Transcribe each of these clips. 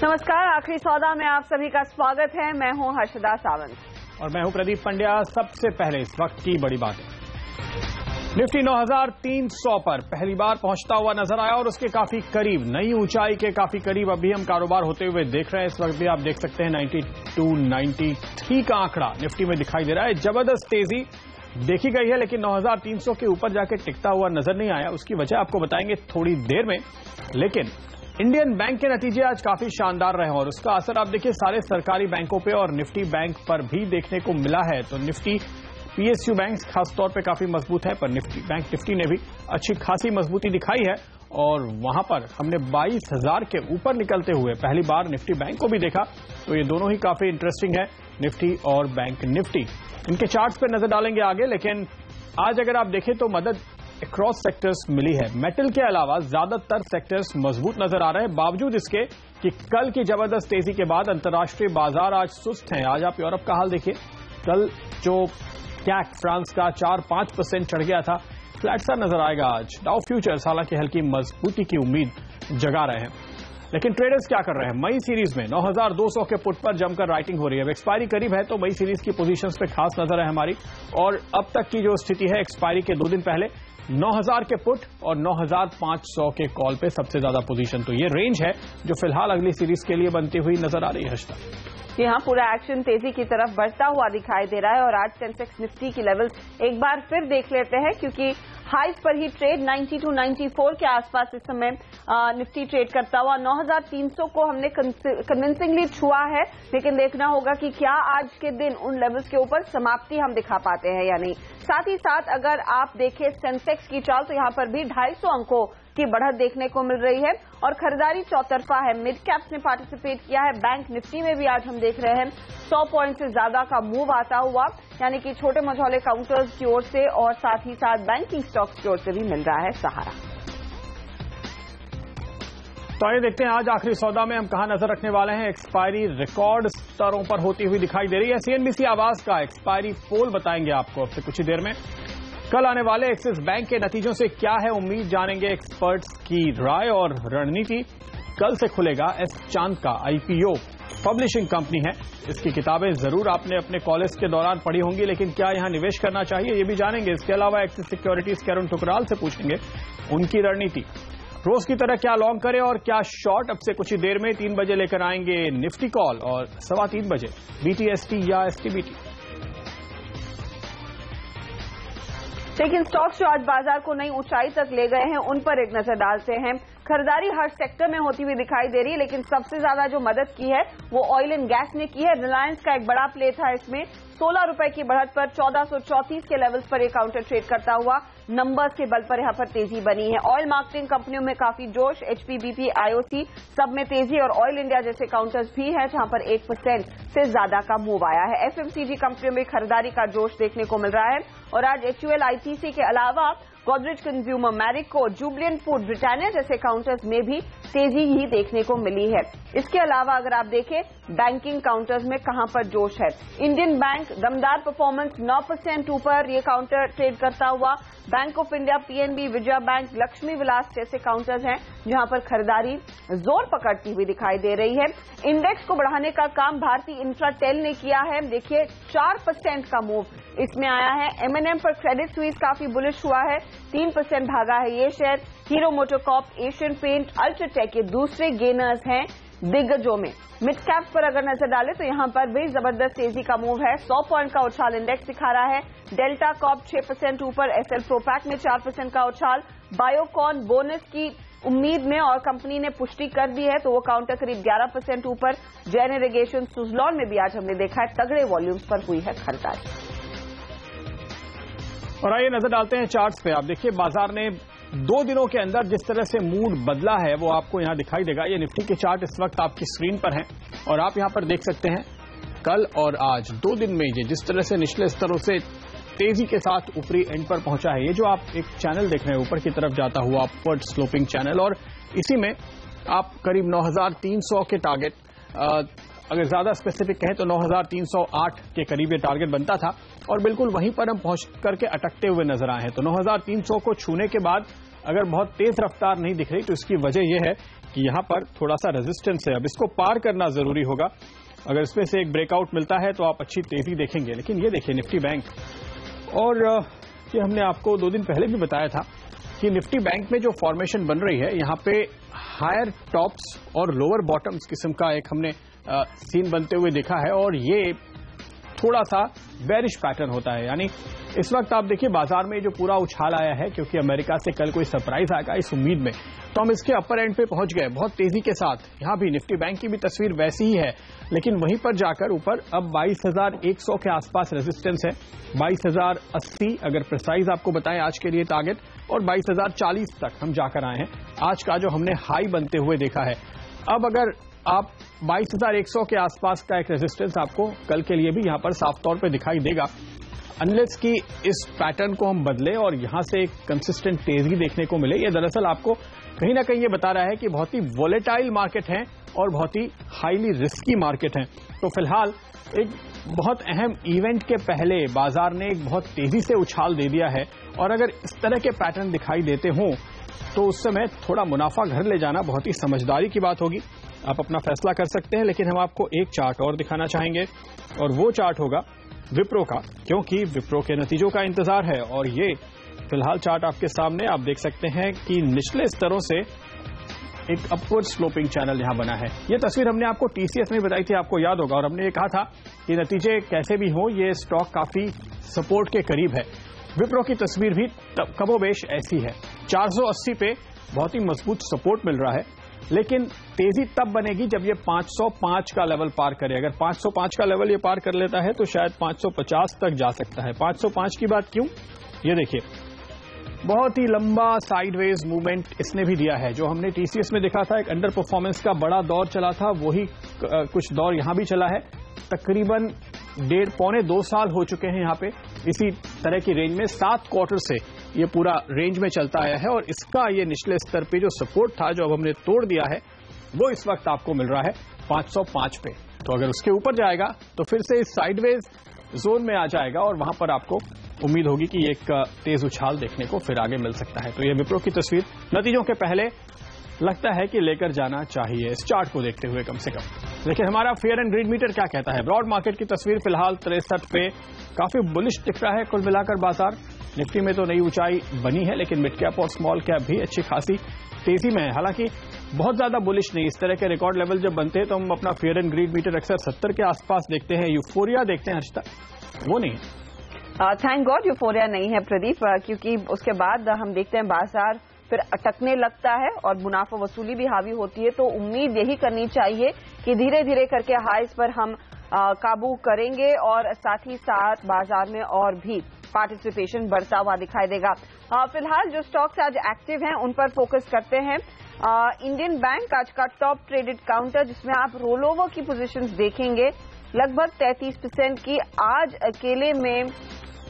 नमस्कार, आखिरी सौदा में आप सभी का स्वागत है। मैं हूं हर्षदा सावंत और मैं हूं प्रदीप पंड्या। सबसे पहले इस वक्त की बड़ी बातें। निफ्टी 9300 पर पहली बार पहुंचता हुआ नजर आया और उसके काफी करीब, नई ऊंचाई के काफी करीब अभी हम कारोबार होते हुए देख रहे हैं। इस वक्त भी आप देख सकते हैं 92, 93 का आंकड़ा निफ्टी में दिखाई दे रहा है। जबरदस्त तेजी देखी गई है, लेकिन 9300 के ऊपर जाके टिकता हुआ नजर नहीं आया। उसकी वजह आपको बताएंगे थोड़ी देर में। लेकिन इंडियन बैंक के नतीजे आज काफी शानदार रहे और उसका असर आप देखिए सारे सरकारी बैंकों पे और निफ्टी बैंक पर भी देखने को मिला है। तो निफ्टी पीएसयू बैंक खासतौर पे काफी मजबूत है, पर निफ्टी ने भी अच्छी खासी मजबूती दिखाई है और वहां पर हमने 22,000 के ऊपर निकलते हुए पहली बार निफ्टी बैंक को भी देखा। तो ये दोनों ही काफी इंटरेस्टिंग है, निफ्टी और बैंक निफ्टी। इनके चार्ट्स पे नजर डालेंगे आगे, लेकिन आज अगर आप देखें तो मदद क्रॉस सेक्टर्स मिली है। मेटल के अलावा ज्यादातर सेक्टर्स मजबूत नजर आ रहे हैं, बावजूद इसके कि कल की जबरदस्त तेजी के बाद अंतर्राष्ट्रीय बाजार आज सुस्त हैं। आज आप यूरोप का हाल देखिए, कल जो कैक फ्रांस का 4-5% चढ़ गया था, फ्लैट सा नजर आएगा आज। डाउ फ्यूचर्स हालांकि हल्की मजबूती की उम्मीद जगा रहे हैं। लेकिन ट्रेडर्स क्या कर रहे हैं? मई सीरीज में 9200 के पुट पर जमकर राइटिंग हो रही है। अब एक्सपायरी करीब है तो मई सीरीज की पोजीशंस पे खास नजर है हमारी। और अब तक की जो स्थिति है एक्सपायरी के 2 दिन पहले 9000 के पुट और 9500 के कॉल पे सबसे ज्यादा पोजीशन। तो ये रेंज है जो फिलहाल अगली सीरीज के लिए बनती हुई नजर आ रही है। हर्षदा, यहाँ पूरा एक्शन तेजी की तरफ बढ़ता हुआ दिखाई दे रहा है और आज सेंसेक्स निफ्टी की लेवल्स एक बार फिर देख लेते हैं, क्योंकि हाइस पर ही ट्रेड 92, 94 के आसपास इस समय निफ्टी ट्रेड करता हुआ। 9300 को हमने कन्विंसिंगली छुआ है, लेकिन देखना होगा कि क्या आज के दिन उन लेवल्स के ऊपर समाप्ति हम दिखा पाते हैं या नहीं। साथ ही साथ अगर आप देखें सेंसेक्स की चाल तो यहाँ पर भी 250 अंकों की बढ़त देखने को मिल रही है और खरीदारी चौतरफा है। मिड कैप्स ने पार्टिसिपेट किया है। बैंक निफ्टी में भी आज हम देख रहे हैं 100 पॉइंट से ज्यादा का मूव आता हुआ, यानी कि छोटे मझौले काउंटर्स की ओर से और साथ ही साथ बैंकिंग स्टॉक्स की ओर से भी मिल रहा है सहारा। तो आइए देखते हैं आज आखिरी सौदा में हम कहां नजर रखने वाले हैं। एक्सपायरी रिकॉर्ड स्तरों पर होती हुई दिखाई दे रही है। सीएनबीसी आवाज का एक्सपायरी पोल बताएंगे आपको अब से कुछ ही देर में। कल आने वाले एक्सिस बैंक के नतीजों से क्या है उम्मीद, जानेंगे एक्सपर्ट्स की राय और रणनीति। कल से खुलेगा एस चांद का आईपीओ, पब्लिशिंग कंपनी है। इसकी किताबें जरूर आपने अपने कॉलेज के दौरान पढ़ी होंगी, लेकिन क्या यहां निवेश करना चाहिए ये भी जानेंगे। इसके अलावा एक्सिस सिक्योरिटीज के अरुण ठुकराल से पूछेंगे उनकी रणनीति। रोज की तरह क्या लॉन्ग करें और क्या शॉर्ट, अब से कुछ ही देर में 3 बजे लेकर आएंगे निफ्टी कॉल और 3:15 बजे बीटीएसटी या एसटीबीटी। लेकिन स्टॉक्स जो आज बाजार को नई ऊंचाई तक ले गए हैं उन पर एक नजर डालते हैं। खरीदारी हर सेक्टर में होती हुई दिखाई दे रही है, लेकिन सबसे ज्यादा जो मदद की है वो ऑयल एंड गैस ने की है। रिलायंस का एक बड़ा प्ले था इसमें, 16 रुपए की बढ़त पर 1434 के लेवल्स पर एक काउंटर ट्रेड करता हुआ नंबर्स के बल पर यहां पर तेजी बनी है। ऑयल मार्केटिंग कंपनियों में काफी जोश, एचपी, बीपी, आईओसी सब में तेजी और ऑयल इंडिया जैसे काउंटर्स भी हैं जहां पर 1% से ज्यादा का मूव आया है। एफएमसीजी कंपनियों में खरीदारी का जोश देखने को मिल रहा है और आज एचयूएल, आईटीसी के अलावा Godrej consumer, Marico, Jubilant food, Britannia जैसे काउंटर्स में भी तेजी ही देखने को मिली है। इसके अलावा अगर आप देखें बैंकिंग काउंटर्स में कहां पर जोश है। इंडियन बैंक दमदार परफॉर्मेंस, 9% ऊपर ये काउंटर ट्रेड करता हुआ। Bank of India, PNB, Vijaya bank, Lakshmi Vilas जैसे काउंटर्स हैं जहां पर खरीदारी जोर पकड़ती हुई दिखाई दे रही है। इंडेक्स को बढ़ाने का काम भारतीय इंफ्राटेल ने किया है। देखिए 4% का मूव इसमें आया है। एमएनएम पर क्रेडिट स्विस काफी बुलिश हुआ है, 3% भागा है ये share. Hero MotoCorp, Asian paint, UltraTech ये दूसरे गेनर्स हैं दिग्गजों में। मिड कैप्स पर अगर नजर डालें तो यहां पर भी जबरदस्त तेजी का मूव है। 100 पॉइंट का उछाल इंडेक्स दिखा रहा है। डेल्टा कॉर्प 6% ऊपर, एसएल प्रोपैक में 4% का उछाल। बायोकॉन बोनस की उम्मीद में और कंपनी ने पुष्टि कर दी है तो वो काउंटर करीब 11% ऊपर। जैन इरिगेशन, सुजलॉन में भी आज हमने देखा है तगड़े वॉल्यूम्स पर हुई है खरीदारी। और आइए नजर डालते हैं चार्ट्स पे। आप देखिए बाजार ने 2 दिनों के अंदर जिस तरह से मूड बदला है वो आपको यहां दिखाई देगा। ये निफ्टी के चार्ट इस वक्त आपकी स्क्रीन पर हैं और आप यहां पर देख सकते हैं कल और आज 2 दिन में ये जिस तरह से निचले स्तरों से तेजी के साथ ऊपरी एंड पर पहुंचा है। ये जो आप एक चैनल देख रहे हैं ऊपर की तरफ जाता हुआ अपवर्ड स्लोपिंग चैनल, और इसी में आप करीब 9300 के टारगेट, अगर ज्यादा स्पेसिफिक कहें तो 9308 के करीब ये टारगेट बनता था और बिल्कुल वहीं पर हम पहुंच करके अटकते हुए नजर आए हैं। तो 9300 को छूने के बाद अगर बहुत तेज रफ्तार नहीं दिख रही तो इसकी वजह यह है कि यहां पर थोड़ा सा रेजिस्टेंस है, अब इसको पार करना जरूरी होगा। अगर इसमें से एक ब्रेकआउट मिलता है तो आप अच्छी तेजी देखेंगे। लेकिन ये देखिए निफ्टी बैंक, और ये हमने आपको 2 दिन पहले भी बताया था कि निफ्टी बैंक में जो फॉर्मेशन बन रही है, यहां पे हायर टॉप्स और लोअर बॉटम्स किस्म का एक हमने सीन बनते हुए देखा है, और ये थोड़ा सा बेरिश पैटर्न होता है। यानी इस वक्त आप देखिए बाजार में जो पूरा उछाल आया है, क्योंकि अमेरिका से कल कोई सरप्राइज आएगा इस उम्मीद में, तो हम इसके अपर एंड पे पहुंच गए बहुत तेजी के साथ। यहां भी निफ्टी बैंक की भी तस्वीर वैसी ही है, लेकिन वहीं पर जाकर ऊपर अब 22,100 के आसपास रेजिस्टेंस है। 22,080 अगर प्रिसाइज आपको बताएं आज के लिए टारगेट, और 22,040 तक हम जाकर आए हैं। आज का जो हमने हाई बनते हुए देखा है, अब अगर आप 22,100 के आसपास का एक रेजिस्टेंस आपको कल के लिए भी यहां पर साफ तौर पे दिखाई देगा, अनलेस की इस पैटर्न को हम बदले और यहां से एक कंसिस्टेंट तेजी देखने को मिले। ये दरअसल आपको कहीं ना कहीं ये बता रहा है कि बहुत ही वोलेटाइल मार्केट है और बहुत ही हाईली रिस्की मार्केट है। तो फिलहाल एक बहुत अहम इवेंट के पहले बाजार ने एक बहुत तेजी से उछाल दे दिया है, और अगर इस तरह के पैटर्न दिखाई देते हों तो उस समय थोड़ा मुनाफा घर ले जाना बहुत ही समझदारी की बात होगी। आप अपना फैसला कर सकते हैं, लेकिन हम आपको एक चार्ट और दिखाना चाहेंगे, और वो चार्ट होगा विप्रो का, क्योंकि विप्रो के नतीजों का इंतजार है। और ये फिलहाल चार्ट आपके सामने आप देख सकते हैं कि निचले स्तरों से एक अपवर्ड स्लोपिंग चैनल यहां बना है। ये तस्वीर हमने आपको टीसीएस में बताई थी, आपको याद होगा, और हमने ये कहा था कि नतीजे कैसे भी हो ये स्टॉक काफी सपोर्ट के करीब है। विप्रो की तस्वीर भी कमोबेश ऐसी है। 480 पे बहुत ही मजबूत सपोर्ट मिल रहा है, लेकिन तेजी तब बनेगी जब ये 505 का लेवल पार करे। अगर 505 का लेवल ये पार कर लेता है तो शायद 550 तक जा सकता है। 505 की बात क्यों, ये देखिए बहुत ही लंबा साइडवेज मूवमेंट इसने भी दिया है। जो हमने टीसीएस में देखा था एक अंडर परफॉर्मेंस का बड़ा दौर चला था, वही कुछ दौर यहां भी चला है। तकरीबन 1.5-2 साल हो चुके हैं यहां पे इसी तरह की रेंज में। 7 क्वार्टर से ये पूरा रेंज में चलता आया है, और इसका ये निचले स्तर पे जो सपोर्ट था जो अब हमने तोड़ दिया है, वो इस वक्त आपको मिल रहा है 505 पे। तो अगर उसके ऊपर जाएगा तो फिर से इस साइडवेज जोन में आ जाएगा, और वहां पर आपको उम्मीद होगी कि एक तेज उछाल देखने को फिर आगे मिल सकता है। तो ये विप्रो की तस्वीर नतीजों के पहले लगता है कि लेकर जाना चाहिए इस चार्ट को देखते हुए कम से कम। देखिए हमारा फेयर एंड ग्रीड मीटर क्या कहता है। ब्रॉड मार्केट की तस्वीर फिलहाल 63 पे काफी बुलिश दिख रहा है कुल मिलाकर बाजार। निफ्टी में तो नई ऊंचाई बनी है, लेकिन मिड कैप और स्मॉल कैप भी अच्छी खासी तेजी में है। हालांकि बहुत ज्यादा बुलिश नहीं। इस तरह के रिकॉर्ड लेवल जब बनते हैं तो हम अपना फेयर एंड ग्रीड मीटर अक्सर 70 के आसपास देखते हैं। यूफोरिया देखते हैं हर्षिता, वो नहीं है। थैंक गॉड यूफोरिया नहीं है प्रदीप, क्योंकि उसके बाद हम देखते हैं बाजार फिर अटकने लगता है और मुनाफा वसूली भी हावी होती है। तो उम्मीद यही करनी चाहिए कि धीरे धीरे करके हाइस पर हम काबू करेंगे, और साथ ही साथ बाजार में और भी पार्टिसिपेशन बढ़ता हुआ दिखाई देगा। फिलहाल जो स्टॉक्स आज एक्टिव हैं उन पर फोकस करते हैं। इंडियन बैंक आज का टॉप ट्रेडेड काउंटर, जिसमें आप रोल ओवर की पोजीशंस देखेंगे लगभग 33% की। आज अकेले में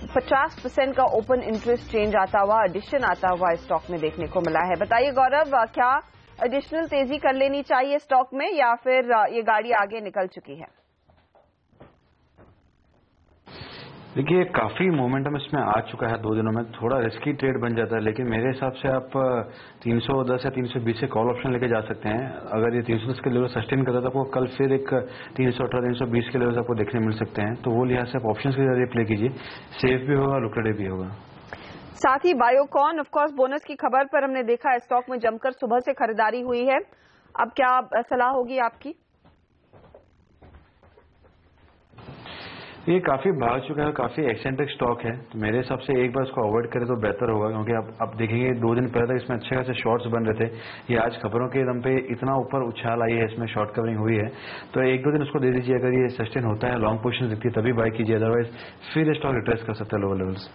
50% का ओपन इंटरेस्ट चेंज आता हुआ, एडिशन आता हुआ इस स्टॉक में देखने को मिला है। बताइए गौरव, क्या एडिशनल तेजी कर लेनी चाहिए स्टॉक में, या फिर ये गाड़ी आगे निकल चुकी है? देखिए काफी मोमेंटम इसमें आ चुका है 2 दिनों में। थोड़ा रिस्की ट्रेड बन जाता है, लेकिन मेरे हिसाब से आप 310 या 320 से कॉल ऑप्शन लेके जा सकते हैं। अगर ये 310 के लेवल सस्टेन करता है तो आपको कल फिर एक 318 320 के लेवल आपको देखने मिल सकते हैं। तो वो लिहाज से आप ऑप्शन के जरिए प्ले कीजिए, सेफ भी होगा, लुक्रेटिव भी होगा। साथ ही बायोकॉन ऑफ कोर्स बोनस की खबर पर हमने देखा है स्टॉक में जमकर सुबह से खरीदारी हुई है। अब क्या सलाह होगी आपकी? ये काफी भाग चुका है, काफी एक्सेंट्रिक स्टॉक है, तो मेरे हिसाब से एक बार इसको अवॉइड करें तो बेहतर होगा। क्योंकि आप देखेंगे 2 दिन पहले तक इसमें अच्छे खासे शॉर्ट्स बन रहे थे। ये आज खबरों के दम पे इतना ऊपर उछाल आई है, इसमें शॉर्ट कवरिंग हुई है। तो 1-2 दिन उसको दे दीजिए। अगर ये सस्टेन होता है, लॉन्ग पोजीशन दिखती है, तभी बाय कीजिए, अदरवाइज फिर स्टॉक रिट्रेस कर सकता है lower levels.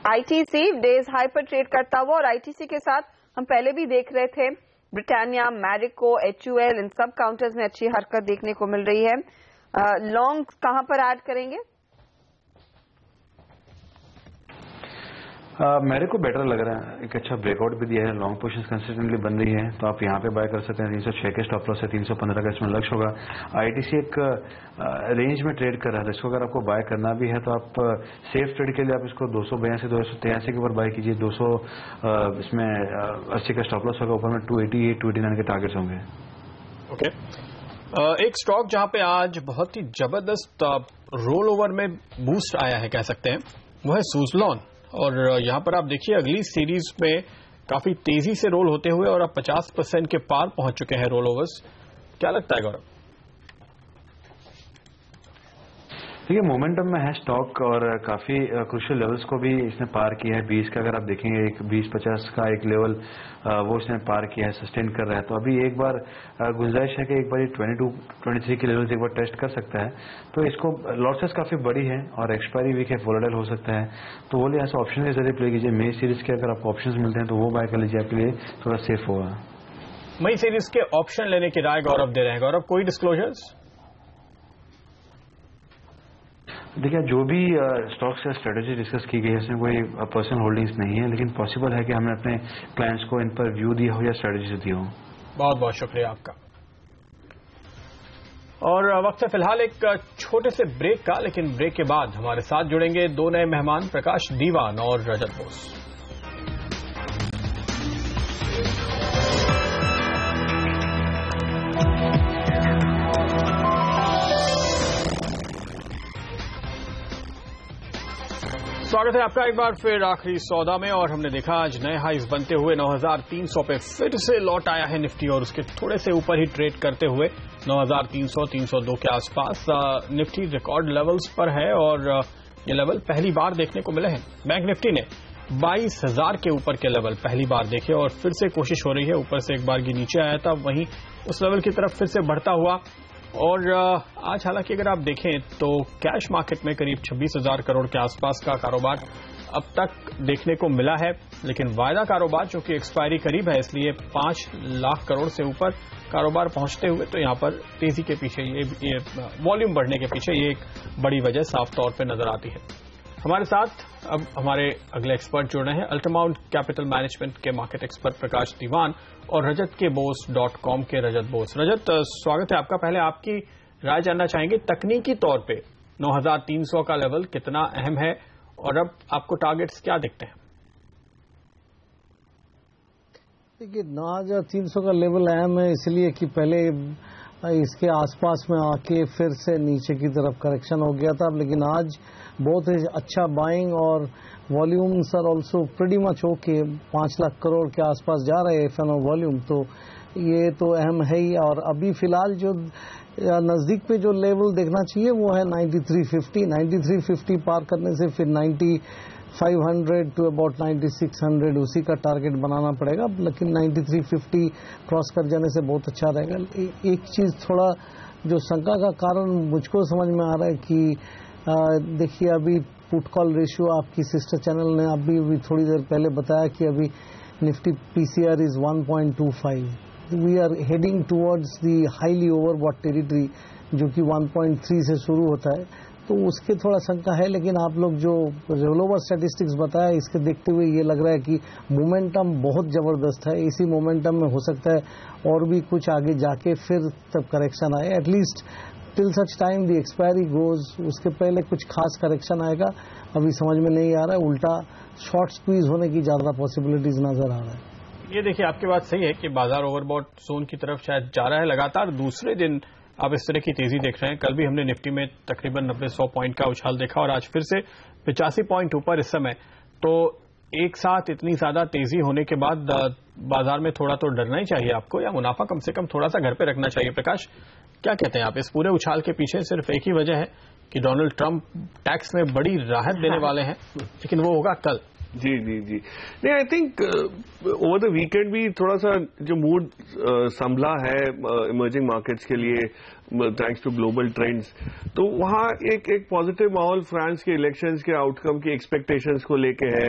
ITC days high पर ट्रेड करता हुआ, और आईटीसी के साथ हम पहले भी देख रहे थे ब्रिटानिया, मैरिको, एचयूएल, इन सब काउंटर्स में अच्छी हरकत देखने को मिल रही है। लॉन्ग कहां पर ऐड करेंगे? मेरे को बेटर लग रहा है, एक अच्छा ब्रेकआउट भी दिया है, लॉन्ग पोजीशंस कंसिस्टेंटली बन रही है, तो आप यहाँ पे बाय कर सकते हैं। 306 के स्टॉप लॉस है, 315 का इसमें लक्ष्य होगा। आईटीसी एक रेंज में ट्रेड कर रहा है, इसको अगर आपको बाय करना भी है तो आप सेफ ट्रेड के लिए आप इसको 282 283 के ऊपर बाय कीजिए। 200 इसमें 80 का स्टॉप लॉस होगा, ऊपर में 288 289 के टारगेट्स होंगे। ओके, एक स्टॉक जहां पे आज बहुत ही जबरदस्त रोल ओवर में बूस्ट आया है कह सकते हैं, वो है सुज़लॉन। और यहां पर आप देखिए अगली सीरीज में काफी तेजी से रोल होते हुए और अब 50% के पार पहुंच चुके हैं रोल ओवर्स। क्या लगता है गौरव? देखिए मोमेंटम में है स्टॉक और काफी क्रूशियल लेवल्स को भी इसने पार किया है। 20 का अगर आप देखेंगे, एक 20-50 का एक लेवल वो इसने पार किया है, सस्टेन कर रहा है। तो अभी एक बार गुंजाइश है कि एक बार 22-23 के लेवल्स एक बार टेस्ट कर सकता है। तो इसको लॉसेस काफी बड़ी है और एक्सपायरी वीक है, वोलेटाइल हो सकता है, तो वो लिए ऐसे ऑप्शन के जरिए प्ले कीजिए। मई सीरीज के अगर आपको ऑप्शन मिलते हैं तो वो बाय कर लीजिए, आपके लिए थोड़ा सेफ होगा। मई सीरीज के ऑप्शन लेने की राय गौरव दे रहे हैं। गौरव, कोई डिस्क्लोजर्स? देखिए जो भी स्टॉक्स या स्ट्रेटेजी डिस्कस की गई है उसमें कोई पर्सनल होल्डिंग्स नहीं है, लेकिन पॉसिबल है कि हमने अपने क्लाइंट्स को इन पर व्यू दिया हो या स्ट्रेटेजी दी हो। बहुत बहुत शुक्रिया आपका। और वक्त है फिलहाल एक छोटे से ब्रेक का, लेकिन ब्रेक के बाद हमारे साथ जुड़ेंगे दो नए मेहमान, प्रकाश दीवान और रजत बोस। स्वागत है आपका एक बार फिर आखिरी सौदा में। और हमने देखा आज नए हाइज बनते हुए 9300 पे फिर से लौट आया है निफ्टी और उसके थोड़े से ऊपर ही ट्रेड करते हुए 9300-302 के आसपास निफ्टी रिकॉर्ड लेवल्स पर है और ये लेवल पहली बार देखने को मिले हैं। बैंक निफ्टी ने 22,000 के ऊपर के लेवल पहली बार देखे और फिर से कोशिश हो रही है, ऊपर से एक बार की नीचे आया था, वहीं उस लेवल की तरफ फिर से बढ़ता हुआ। और आज हालांकि अगर आप देखें तो कैश मार्केट में करीब 26,000 करोड़ के आसपास का कारोबार अब तक देखने को मिला है, लेकिन वायदा कारोबार जो कि एक्सपायरी करीब है इसलिए 5 लाख करोड़ से ऊपर कारोबार पहुंचते हुए तो यहां पर तेजी के पीछे ये वॉल्यूम बढ़ने के पीछे ये एक बड़ी वजह साफ तौर पे नजर आती है। हमारे साथ अब हमारे अगले एक्सपर्ट जुड़ रहे हैं, अल्ट्रामाउंट कैपिटल मैनेजमेंट के मार्केट एक्सपर्ट प्रकाश दीवान और रजत के बोस.com के रजत बोस। रजत, स्वागत है आपका। पहले आपकी राय जानना चाहेंगे, तकनीकी तौर पे 9300 का लेवल कितना अहम है और अब आपको टारगेट्स क्या दिखते हैं? देखिए 9300 का लेवल अहम है इसलिए कि पहले इसके आसपास में आके फिर से नीचे की तरफ करेक्शन हो गया था, लेकिन आज बहुत ही अच्छा बाइंग और volumes are also pretty much okay. 5 lakh crore के आसपास जा रहे हैं एफएनओ वॉल्यूम, तो ये तो अहम है ही। और अभी फिलहाल जो नजदीक पे जो लेवल देखना चाहिए वो है 9350। 9350 पार करने से फिर 9500 टू अबाउट 9600 उसी का टारगेट बनाना पड़ेगा, लेकिन 9350 क्रॉस कर जाने से बहुत अच्छा रहेगा। एक चीज थोड़ा जो शंका का कारण मुझको समझ में आ रहा है कि देखिए अभी पुट कॉल रेशियो आपकी सिस्टर चैनल ने अभी थोड़ी देर पहले बताया कि अभी Nifty PCR is 1.25। We are heading towards the highly overbought territory जो कि 1.3 से शुरू होता है, तो उसके थोड़ा शंका है। लेकिन आप लोग जो रोलोवर स्टैटिस्टिक्स बताया इसके देखते हुए ये लग रहा है कि मोमेंटम बहुत जबरदस्त है। इसी मोमेंटम में हो सकता है और भी कुछ आगे जाके फिर तब करेक्शन आए, at least till such time the expiry goes, उसके पहले कुछ खास करेक्शन आएगा अभी समझ में नहीं आ रहा है। उल्टा शॉर्ट स्क्वीज होने की ज्यादा पॉसिबिलिटीज नजर आ रहा है। ये देखिए आपकी बात सही है कि बाजार ओवरबॉट जोन की तरफ शायद जा रहा है। लगातार दूसरे दिन आप इस तरह की तेजी देख रहे हैं। कल भी हमने निफ्टी में तकरीबन 90-100 पॉइंट का उछाल देखा और आज फिर से 85 पॉइंट ऊपर इस समय। तो एक साथ इतनी ज्यादा तेजी होने के बाद बाजार में थोड़ा तो डरना ही चाहिए आपको, या मुनाफा कम से कम थोड़ा सा घर पे रखना चाहिए। प्रकाश, क्या कहते हैं आप? इस पूरे उछाल के पीछे सिर्फ एक ही वजह है कि डोनाल्ड ट्रंप टैक्स में बड़ी राहत देने वाले हैं, लेकिन वो होगा कल। जी जी जी नहीं, I think over the weekend भी थोड़ा सा जो मूड संभला है इमर्जिंग मार्केट्स के लिए थैंक्स टू ग्लोबल ट्रेंड्स, तो वहां एक पॉजिटिव माहौल फ्रांस के इलेक्शंस के आउटकम की एक्सपेक्टेशंस को लेके है।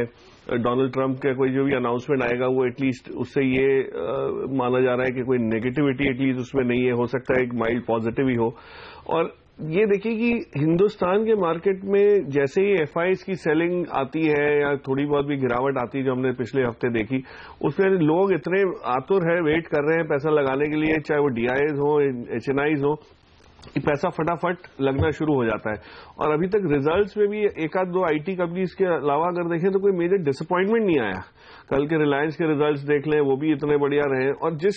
डोनाल्ड ट्रंप का कोई जो भी अनाउंसमेंट आएगा वो एटलीस्ट उससे ये माना जा रहा है कि कोई नेगेटिविटी एटलीस्ट उसमें नहीं है, हो सकता है एक माइल्ड पॉजिटिव ही हो। और ये देखिए कि हिंदुस्तान के मार्केट में जैसे ही एफआईज की सेलिंग आती है या थोड़ी बहुत भी गिरावट आती है, जो हमने पिछले हफ्ते देखी, उसमें लोग इतने आतुर है, वेट कर रहे हैं पैसा लगाने के लिए, चाहे वो डीआईज हो, एचएनआईज हो, कि पैसा फटाफट लगना शुरू हो जाता है। और अभी तक रिजल्ट्स में भी एक आध दो आईटी कंपनीज के अलावा अगर देखें तो कोई मेजर डिसअपॉइंटमेंट नहीं आया। कल के रिलायंस के रिजल्ट्स देख लें, वो भी इतने बढ़िया रहे। और जिस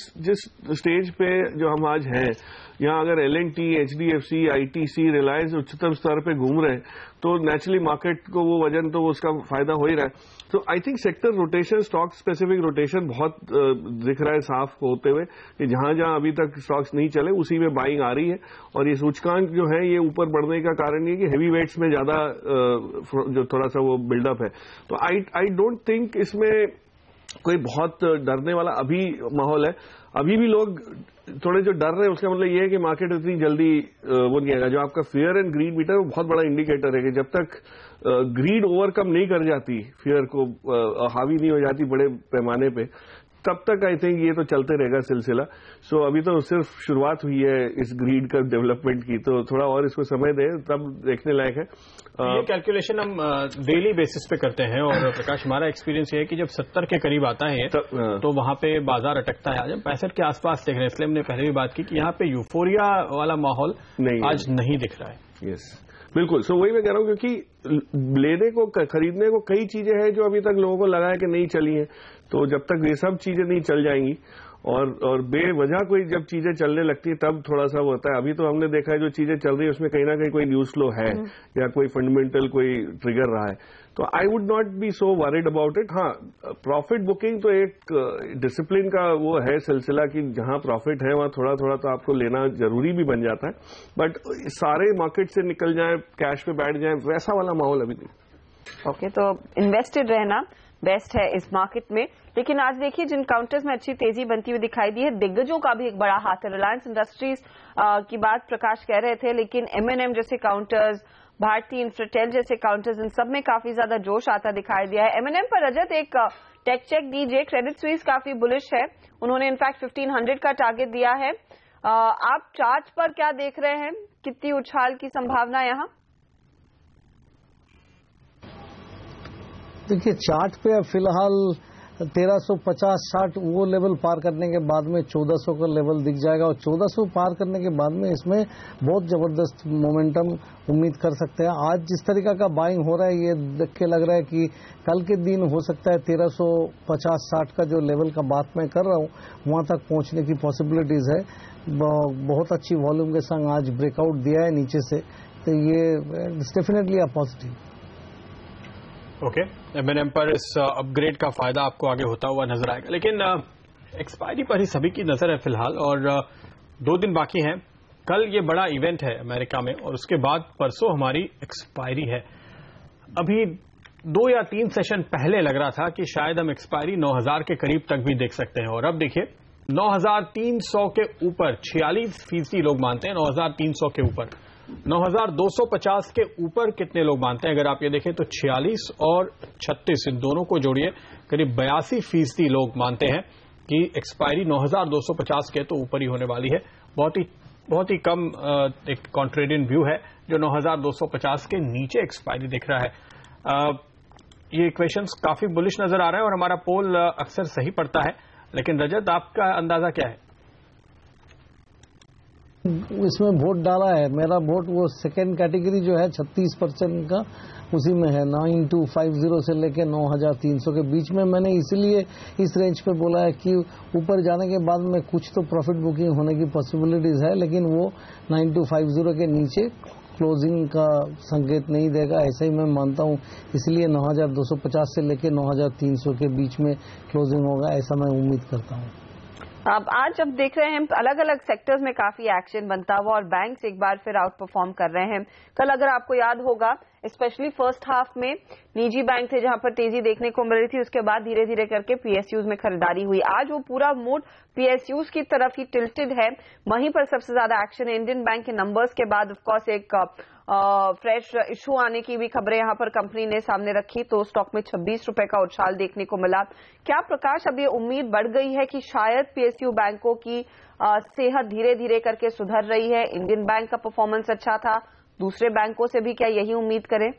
स्टेज पे जो हम आज हैं, यहाँ अगर एलएनटी, एचडीएफसी, आईटीसी, रिलायंस उच्चतम स्तर पे घूम रहे हैं, तो नेचुरली मार्केट को वो वजन तो उसका फायदा हो ही रहा है। तो I think sector rotation, stock specific rotation बहुत दिख रहा है साफ होते हुए कि जहां जहां अभी तक स्टॉक्स नहीं चले उसी में बाइंग आ रही है। और ये सूचकांक जो है ये ऊपर बढ़ने का कारण ये कि हेवी वेट्स में ज्यादा जो थोड़ा सा वो बिल्डअप है। तो आई डोंट थिंक इसमें कोई बहुत डरने वाला अभी माहौल है। अभी भी लोग थोड़े जो डर रहे हैं, उसका मतलब ये है कि मार्केट इतनी जल्दी वो नहीं आएगा। जो आपका फियर एंड ग्रीड मीटर वो बहुत बड़ा इंडिकेटर है कि जब तक ग्रीड ओवरकम नहीं कर जाती, फियर को हावी नहीं हो जाती बड़े पैमाने पे, तब तक आई थिंक ये तो चलते रहेगा सिलसिला। सो अभी तो सिर्फ शुरुआत हुई है इस ग्रीड का डेवलपमेंट की, तो थोड़ा और इसको समय दें, तब देखने लायक है। ये कैलकुलेशन हम डेली बेसिस पे करते हैं और प्रकाश, हमारा एक्सपीरियंस ये है कि जब 70 के करीब आता है तो वहां पे बाजार अटकता है। आज हम 65 के आसपास देख रहे हैं, इसलिए हमने पहले भी बात की कि यहाँ पे यूफोरिया वाला माहौल आज नहीं दिख रहा है। यस, बिल्कुल। सो वही मैं कह रहा हूँ, क्योंकि लेने को, खरीदने को कई चीजें हैं जो अभी तक लोगों को लगा है कि नहीं चली हैं। तो जब तक ये सब चीजें नहीं चल जाएंगी और बेवजह कोई जब चीजें चलने लगती है तब थोड़ा सा वो होता है। अभी तो हमने देखा है जो चीजें चल रही है उसमें कहीं ना कहीं कोई न्यूज फ्लो है या कोई फंडामेंटल कोई ट्रिगर रहा है। तो I would not be so worried about it. हाँ, प्रॉफिट बुकिंग तो एक डिसिप्लिन का वो है सिलसिला कि जहां प्रॉफिट है वहां थोड़ा थोड़ा तो आपको लेना जरूरी भी बन जाता है। बट सारे मार्केट से निकल जाए, कैश पे बैठ जाए, वैसा वाला माहौल अभी नहीं। ओके, तो इन्वेस्टेड रहना बेस्ट है इस मार्केट में। लेकिन आज देखिए जिन काउंटर्स में अच्छी तेजी बनती हुई दिखाई दी है, दिग्गजों का भी एक बड़ा हाथ है। रिलायंस इंडस्ट्रीज की बात प्रकाश कह रहे थे, लेकिन एमएनएम जैसे काउंटर्स, भारतीय इंफ्राटेल जैसे काउंटर्स, इन सब में काफी ज्यादा जोश आता दिखाई दिया है। एमएनएम पर रजत एक टेक चेक दीजिए। क्रेडिट स्विस काफी बुलिश है, उन्होंने इनफैक्ट 1500 का टारगेट दिया है। आप चार्ट पर क्या देख रहे हैं, कितनी उछाल की संभावना यहाँ? देखिए चार्ट पे अब फिलहाल 1350-60 वो लेवल पार करने के बाद में 1400 का लेवल दिख जाएगा और 1400 पार करने के बाद में इसमें बहुत जबरदस्त मोमेंटम उम्मीद कर सकते हैं। आज जिस तरीका का बाइंग हो रहा है ये देख के लग रहा है कि कल के दिन हो सकता है 1350-60 का जो लेवल का बात मैं कर रहा हूँ वहां तक पहुंचने की पॉसिबिलिटीज है। बहुत अच्छी वॉल्यूम के संग आज ब्रेकआउट दिया है नीचे से, तो ये definitely a positive. Okay, MNM पर इस अपग्रेड का फायदा आपको आगे होता हुआ नजर आएगा। लेकिन एक्सपायरी पर ही सभी की नजर है फिलहाल और 2 दिन बाकी हैं। कल ये बड़ा इवेंट है अमेरिका में और उसके बाद परसों हमारी एक्सपायरी है। अभी 2 या 3 सेशन पहले लग रहा था कि शायद हम एक्सपायरी 9000 के करीब तक भी देख सकते हैं और अब देखिए 9300 के ऊपर 46% लोग मानते हैं। 9300 के ऊपर 9250 के ऊपर कितने लोग मानते हैं? अगर आप ये देखें तो 46 और 36 इन दोनों को जोड़िए करीब 82% लोग मानते हैं कि एक्सपायरी 9250 के तो ऊपर ही होने वाली है। बहुत ही कम एक कॉन्ट्रेरियन व्यू है जो 9250 के नीचे एक्सपायरी दिख रहा है। ये इक्वेशंस काफी बुलिश नजर आ रहे हैं और हमारा पोल अक्सर सही पड़ता है। लेकिन रजत, आपका अंदाजा क्या है? इसमें वोट डाला है, मेरा वोट वो सेकेंड कैटेगरी जो है 36% का उसी में है। 9250 से लेके 9300 के बीच में। मैंने इसीलिए इस रेंज पे बोला है कि ऊपर जाने के बाद में कुछ तो प्रॉफिट बुकिंग होने की पॉसिबिलिटीज है, लेकिन वो 9250 के नीचे क्लोजिंग का संकेत नहीं देगा, ऐसा ही मैं मानता हूं। इसलिए 9250 से लेके 9300 के बीच में क्लोजिंग होगा, ऐसा मैं उम्मीद करता हूं। अब आज जब देख रहे हैं अलग अलग सेक्टर्स में काफी एक्शन बनता हुआ और बैंक्स एक बार फिर आउट परफॉर्म कर रहे हैं। कल अगर आपको याद होगा स्पेशली फर्स्ट हाफ में निजी बैंक थे जहां पर तेजी देखने को मिल रही थी, उसके बाद धीरे धीरे करके पीएसयूज में खरीदारी हुई। आज वो पूरा मूड पीएसयूज की तरफ ही टिल्टेड है। वहीं पर सबसे ज्यादा एक्शन है इंडियन बैंक के नंबर्स के बाद ऑफकोर्स एक फ्रेश इशू आने की भी खबरें यहां पर कंपनी ने सामने रखी, तो स्टॉक में 26 रुपए का उछाल देखने को मिला। क्या प्रकाश, अब ये उम्मीद बढ़ गई है कि शायद पीएसयू बैंकों की सेहत धीरे धीरे करके सुधर रही है? इंडियन बैंक का परफॉर्मेंस अच्छा था, दूसरे बैंकों से भी क्या यही उम्मीद करें?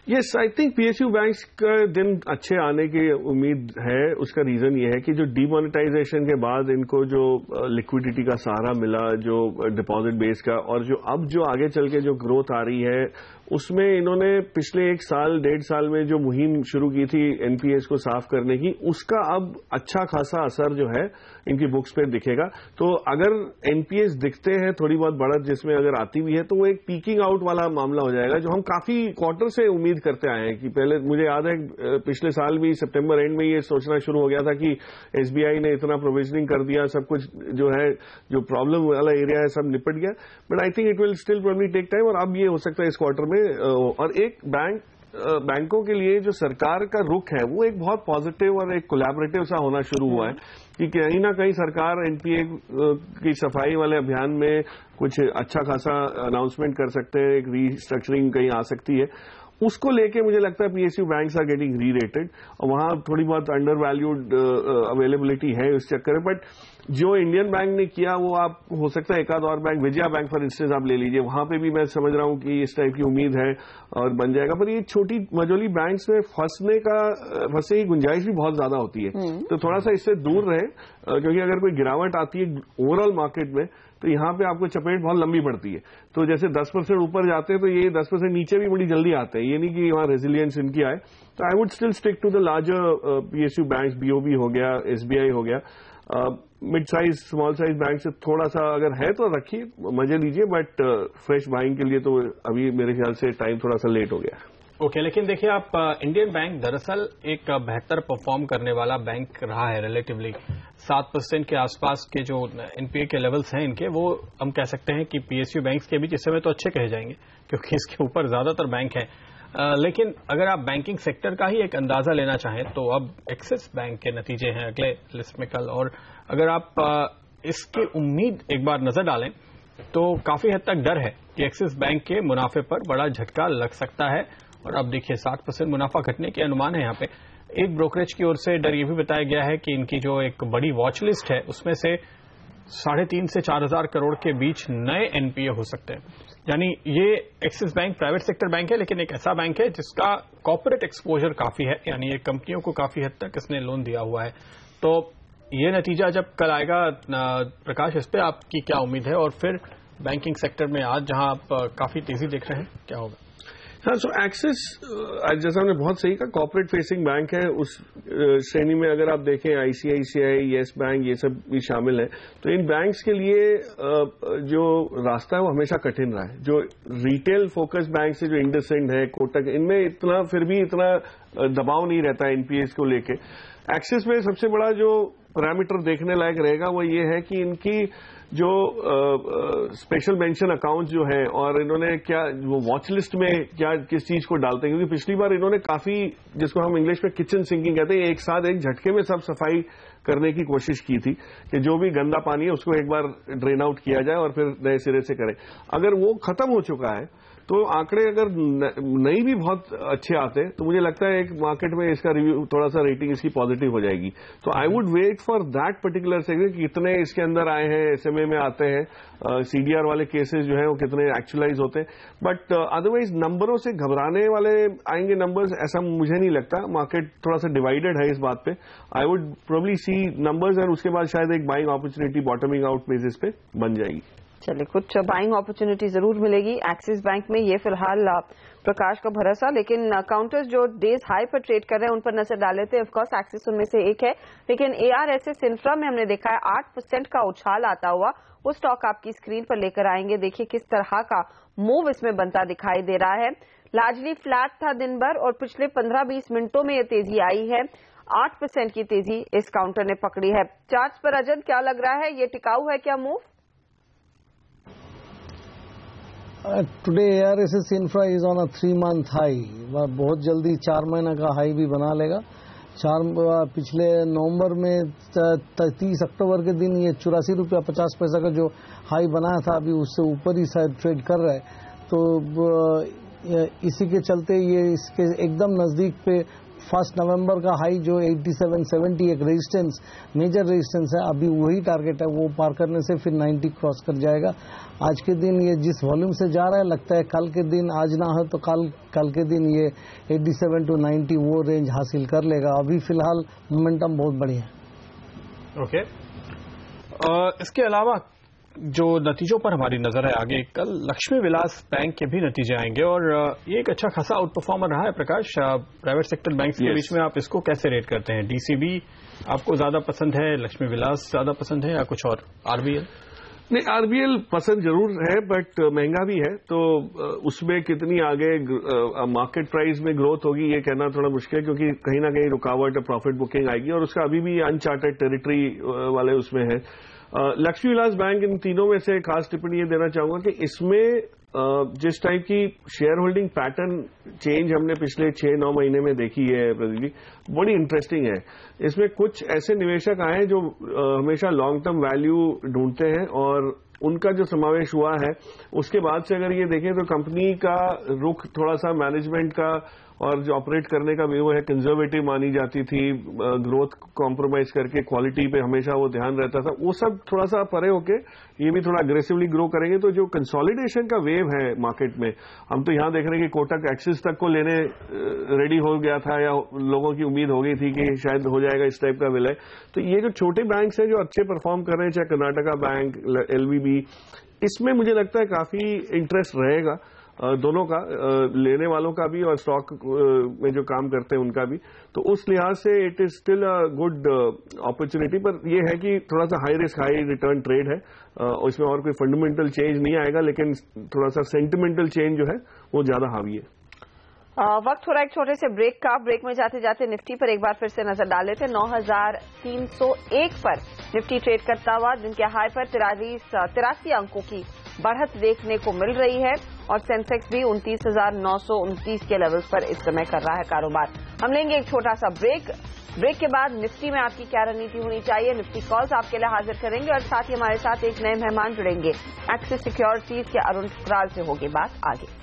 Yes, I think PSU banks का दिन अच्छे आने की उम्मीद है। उसका रीजन ये है कि जो डीमोनेटाइजेशन के बाद इनको जो लिक्विडिटी का सहारा मिला, जो डिपॉजिट बेस का, और जो अब जो आगे चल के जो ग्रोथ आ रही है, उसमें इन्होंने पिछले 1 साल 1.5 साल में जो मुहिम शुरू की थी एनपीएस को साफ करने की, उसका अब अच्छा खासा असर जो है इनकी बुक्स पे दिखेगा। तो अगर एनपीएस दिखते हैं थोड़ी बहुत बढ़त जिसमें अगर आती भी है, तो वो एक पीकिंग आउट वाला मामला हो जाएगा, जो हम काफी क्वार्टर से उम्मीद करते आए हैं। कि पहले मुझे याद है पिछले साल भी सितंबर एंड में ये सोचना शुरू हो गया था कि एसबीआई ने इतना प्रोविजनिंग कर दिया, सब कुछ जो है जो प्रॉब्लम वाला एरिया है सब निपट गया, but I think it will still probably take time. और अब ये हो सकता है इस क्वार्टर में। और एक बैंकों के लिए जो सरकार का रुख है वो एक बहुत पॉजिटिव और एक कोलैबोरेटिव सा होना शुरू हुआ है कि कहीं ना कहीं सरकार एनपीए की सफाई वाले अभियान में कुछ अच्छा खासा अनाउंसमेंट कर सकते हैं, एक रीस्ट्रक्चरिंग कहीं आ सकती है। उसको लेके मुझे लगता है पीएसयू बैंक्स आर गेटिंग री रेटेड, और वहां थोड़ी बहुत अंडर वैल्यूड अवेलेबिलिटी है इस चक्कर में। बट जो इंडियन बैंक ने किया वो आप हो सकता है एक आध और bank, Vijaya bank for instance आप ले लीजिए, वहां पे भी मैं समझ रहा हूं कि इस टाइप की उम्मीद है और बन जाएगा। पर ये छोटी मझोली बैंक्स में फंसने की गुंजाइश भी बहुत ज्यादा होती है, तो थोड़ा सा इससे दूर रहे, क्योंकि अगर कोई गिरावट आती है ओवरऑल मार्केट में तो यहां पे आपको चपेट बहुत लंबी पड़ती है। तो जैसे 10% ऊपर जाते हैं तो ये 10% नीचे भी बड़ी जल्दी आते हैं, ये नहीं कि वहां रेजिलियंस इनकी आए। तो I would still stick to the larger PSU banks, BOB हो गया, एसबीआई हो गया। Mid size small size bank से थोड़ा सा अगर है तो रखिए, मजे लीजिए, बट फ्रेश बाइंग के लिए तो अभी मेरे ख्याल से टाइम थोड़ा सा लेट हो गया। ओके, लेकिन देखिए आप, इंडियन बैंक दरअसल एक बेहतर परफॉर्म करने वाला बैंक रहा है रिलेटिवली। 7% के आसपास के जो एनपीए के लेवल्स हैं इनके, वो हम कह सकते हैं कि पीएसयू बैंक्स के बीच इस समय तो अच्छे कहे जाएंगे, क्योंकि इसके ऊपर ज्यादातर बैंक हैं। लेकिन अगर आप बैंकिंग सेक्टर का ही एक अंदाजा लेना चाहें तो अब एक्सिस बैंक के नतीजे हैं अगले लिस्ट में कल, और अगर आप इसकी उम्मीद एक बार नजर डालें तो काफी हद तक डर है कि एक्सिस बैंक के मुनाफे पर बड़ा झटका लग सकता है। और अब देखिए 7% मुनाफा घटने के अनुमान है यहाँ पे। एक ब्रोकरेज की ओर से डर ये भी बताया गया है कि इनकी जो एक बड़ी वॉच लिस्ट है उसमें से 3.5 से 4 हजार करोड़ के बीच नए एनपीए हो सकते हैं। यानी ये axis bank private sector bank है, लेकिन एक ऐसा बैंक है जिसका कॉर्पोरेट एक्सपोजर काफी है, यानी ये कंपनियों को काफी हद तक इसने लोन दिया हुआ है। तो ये नतीजा जब कल आएगा, प्रकाश, इस पे आपकी क्या उम्मीद है? और फिर बैंकिंग सेक्टर में आज जहां आप काफी तेजी देख रहे हैं, क्या होगा? हाँ, सो एक्सिस जैसा हमने बहुत सही कहा, कॉर्पोरेट फेसिंग बैंक है। उस श्रेणी में अगर आप देखें आईसीआईसीआई, येस बैंक, ये सब भी शामिल है। तो इन बैंक्स के लिए जो रास्ता है वो हमेशा कठिन रहा है। जो रिटेल फोकस बैंक से, जो इंडसइंड है, कोटक, इनमें इतना फिर भी इतना दबाव नहीं रहता है एनपीएस को लेके। एक्सिस में सबसे बड़ा जो पैरामीटर देखने लायक रहेगा वो ये है कि इनकी जो स्पेशल मेंशन अकाउंट जो है, और इन्होंने क्या वो वॉच लिस्ट में क्या किस चीज को डालते हैं, क्योंकि पिछली बार इन्होंने काफी, जिसको हम इंग्लिश में किचन सिंकिंग कहते हैं, एक साथ एक झटके में सब सफाई करने की कोशिश की थी कि जो भी गंदा पानी है उसको एक बार ड्रेन आउट किया जाए और फिर नए सिरे से करें। अगर वो खत्म हो चुका है तो आंकड़े अगर नहीं भी बहुत अच्छे आते तो मुझे लगता है एक मार्केट में इसका रिव्यू, थोड़ा सा रेटिंग इसकी पॉजिटिव हो जाएगी। तो I would wait for that particular segment, कितने इसके अंदर आए हैं, एसएमए में आते हैं, सीडीआर वाले केसेस जो है वो कितने एक्चुअलाइज होते हैं। बट अदरवाइज नंबरों से घबराने वाले आएंगे नंबर्स, ऐसा मुझे नहीं लगता। मार्केट थोड़ा सा डिवाइडेड है इस बात पे। I would probably see numbers और उसके बाद शायद एक buying opportunity bottoming out basis पे बन जाएगी। चलिए, कुछ बाइंग अपॉर्चुनिटी जरूर मिलेगी एक्सिस बैंक में, ये फिलहाल प्रकाश का भरोसा। लेकिन काउंटर्स जो डेज हाई पर ट्रेड कर रहे हैं उन पर नजर डाल लेते हैं। ऑफकोर्स एक्सिस उनमें से एक है, लेकिन एआरएसएस इंफ्रा में हमने देखा है 8% का उछाल आता हुआ। वो स्टॉक आपकी स्क्रीन पर लेकर आएंगे। देखिए किस तरह का मूव इसमें बनता दिखाई दे रहा है। लार्जली फ्लैट था दिन भर और पिछले 15-20 मिनटों में ये तेजी आई है। 8% की तेजी इस काउंटर ने पकड़ी है। चार्ट्स पर अजंत क्या लग रहा है, ये टिकाऊ है क्या move? Today ARSS infra is on a 3-month high, बहुत जल्दी 4 महीना का हाई भी बना लेगा। पिछले नवंबर में 30 अक्टूबर के दिन ये 84 रुपया 50 पैसा का जो हाई बनाया था, अभी उससे ऊपर ही शायद ट्रेड कर रहा है। तो इसी के चलते ये इसके एकदम नजदीक पे 1 नवंबर का हाई जो 87.70 एक रेजिस्टेंस, मेजर रेजिस्टेंस है, अभी वही टारगेट है, वो पार करने से फिर 90 क्रॉस कर जाएगा। आज के दिन ये जिस वॉल्यूम से जा रहा है, लगता है कल के दिन, आज ना हो तो कल के दिन ये 87 to 90 वो रेंज हासिल कर लेगा। अभी फिलहाल मोमेंटम बहुत बढ़िया है। ओके, इसके अलावा जो नतीजों पर हमारी नजर है आगे, कल लक्ष्मी विलास बैंक के भी नतीजे आएंगे और ये एक अच्छा खासा आउट परफॉर्मर रहा है। प्रकाश, प्राइवेट सेक्टर बैंक्स के बीच में आप इसको कैसे रेट करते हैं? डीसीबी आपको ज्यादा पसंद है, लक्ष्मी विलास ज्यादा पसंद है या कुछ और? आरबीएल? नहीं, आरबीएल पसंद जरूर है बट महंगा भी है, तो उसमें कितनी आगे मार्केट प्राइस में ग्रोथ होगी ये कहना थोड़ा मुश्किल है, क्योंकि कहीं ना कहीं रुकावट प्रॉफिट बुकिंग आएगी और उसका अभी भी अनचार्टेड टेरिटरी वाले उसमें है। लक्ष्मी विलास बैंक इन तीनों में से खास टिप्पणी ये देना चाहूंगा कि इसमें जिस टाइप की शेयर होल्डिंग पैटर्न चेंज हमने पिछले 6-9 महीने में देखी है प्रदीप जी, बड़ी इंटरेस्टिंग है। इसमें कुछ ऐसे निवेशक आए जो हमेशा लॉन्ग टर्म वैल्यू ढूंढते हैं और उनका जो समावेश हुआ है उसके बाद से अगर ये देखें तो कंपनी का रुख थोड़ा सा मैनेजमेंट का और जो ऑपरेट करने का वो है कंजर्वेटिव मानी जाती थी, ग्रोथ कॉम्प्रोमाइज करके क्वालिटी पे हमेशा वो ध्यान रहता था, वो सब थोड़ा सा परे होके ये भी थोड़ा अग्रेसिवली ग्रो करेंगे। तो जो कंसोलिडेशन का वेव है मार्केट में, हम तो यहां देख रहे हैं कि कोटक एक्सिस तक को लेने रेडी हो गया था या लोगों की उम्मीद हो गई थी कि शायद हो जाएगा इस टाइप का विलय। तो ये जो छोटे बैंक्स हैं जो अच्छे परफॉर्म कर रहे हैं, चाहे कर्नाटका बैंक, LVB, इसमें मुझे लगता है काफी इंटरेस्ट रहेगा दोनों का, लेने वालों का भी और स्टॉक में जो काम करते हैं उनका भी। तो उस लिहाज से it is still a good opportunity, पर यह है कि थोड़ा सा high risk high return trade है, इसमें और कोई फंडामेंटल चेंज नहीं आएगा, लेकिन थोड़ा सा सेंटिमेंटल चेंज जो है वो ज्यादा हावी है। वक्त हो रहा है एक छोटे से ब्रेक का। ब्रेक में जाते जाते निफ्टी पर एक बार फिर से नजर डाल लेते हैं। 9301 पर निफ्टी ट्रेड करता हुआ दिन के हाई पर 83 अंकों की बढ़त देखने को मिल रही है और सेंसेक्स भी 29,929 के लेवल्स पर इस समय कर रहा है कारोबार। हम लेंगे एक छोटा सा ब्रेक। ब्रेक के बाद निफ्टी में आपकी क्या रणनीति होनी चाहिए, निफ्टी कॉल्स आपके लिए हाजिर करेंगे और साथ ही हमारे साथ एक नए मेहमान जुड़ेंगे। एक्सिस सिक्योरिटीज के अरुण ठुकराल से होगी बात आगे।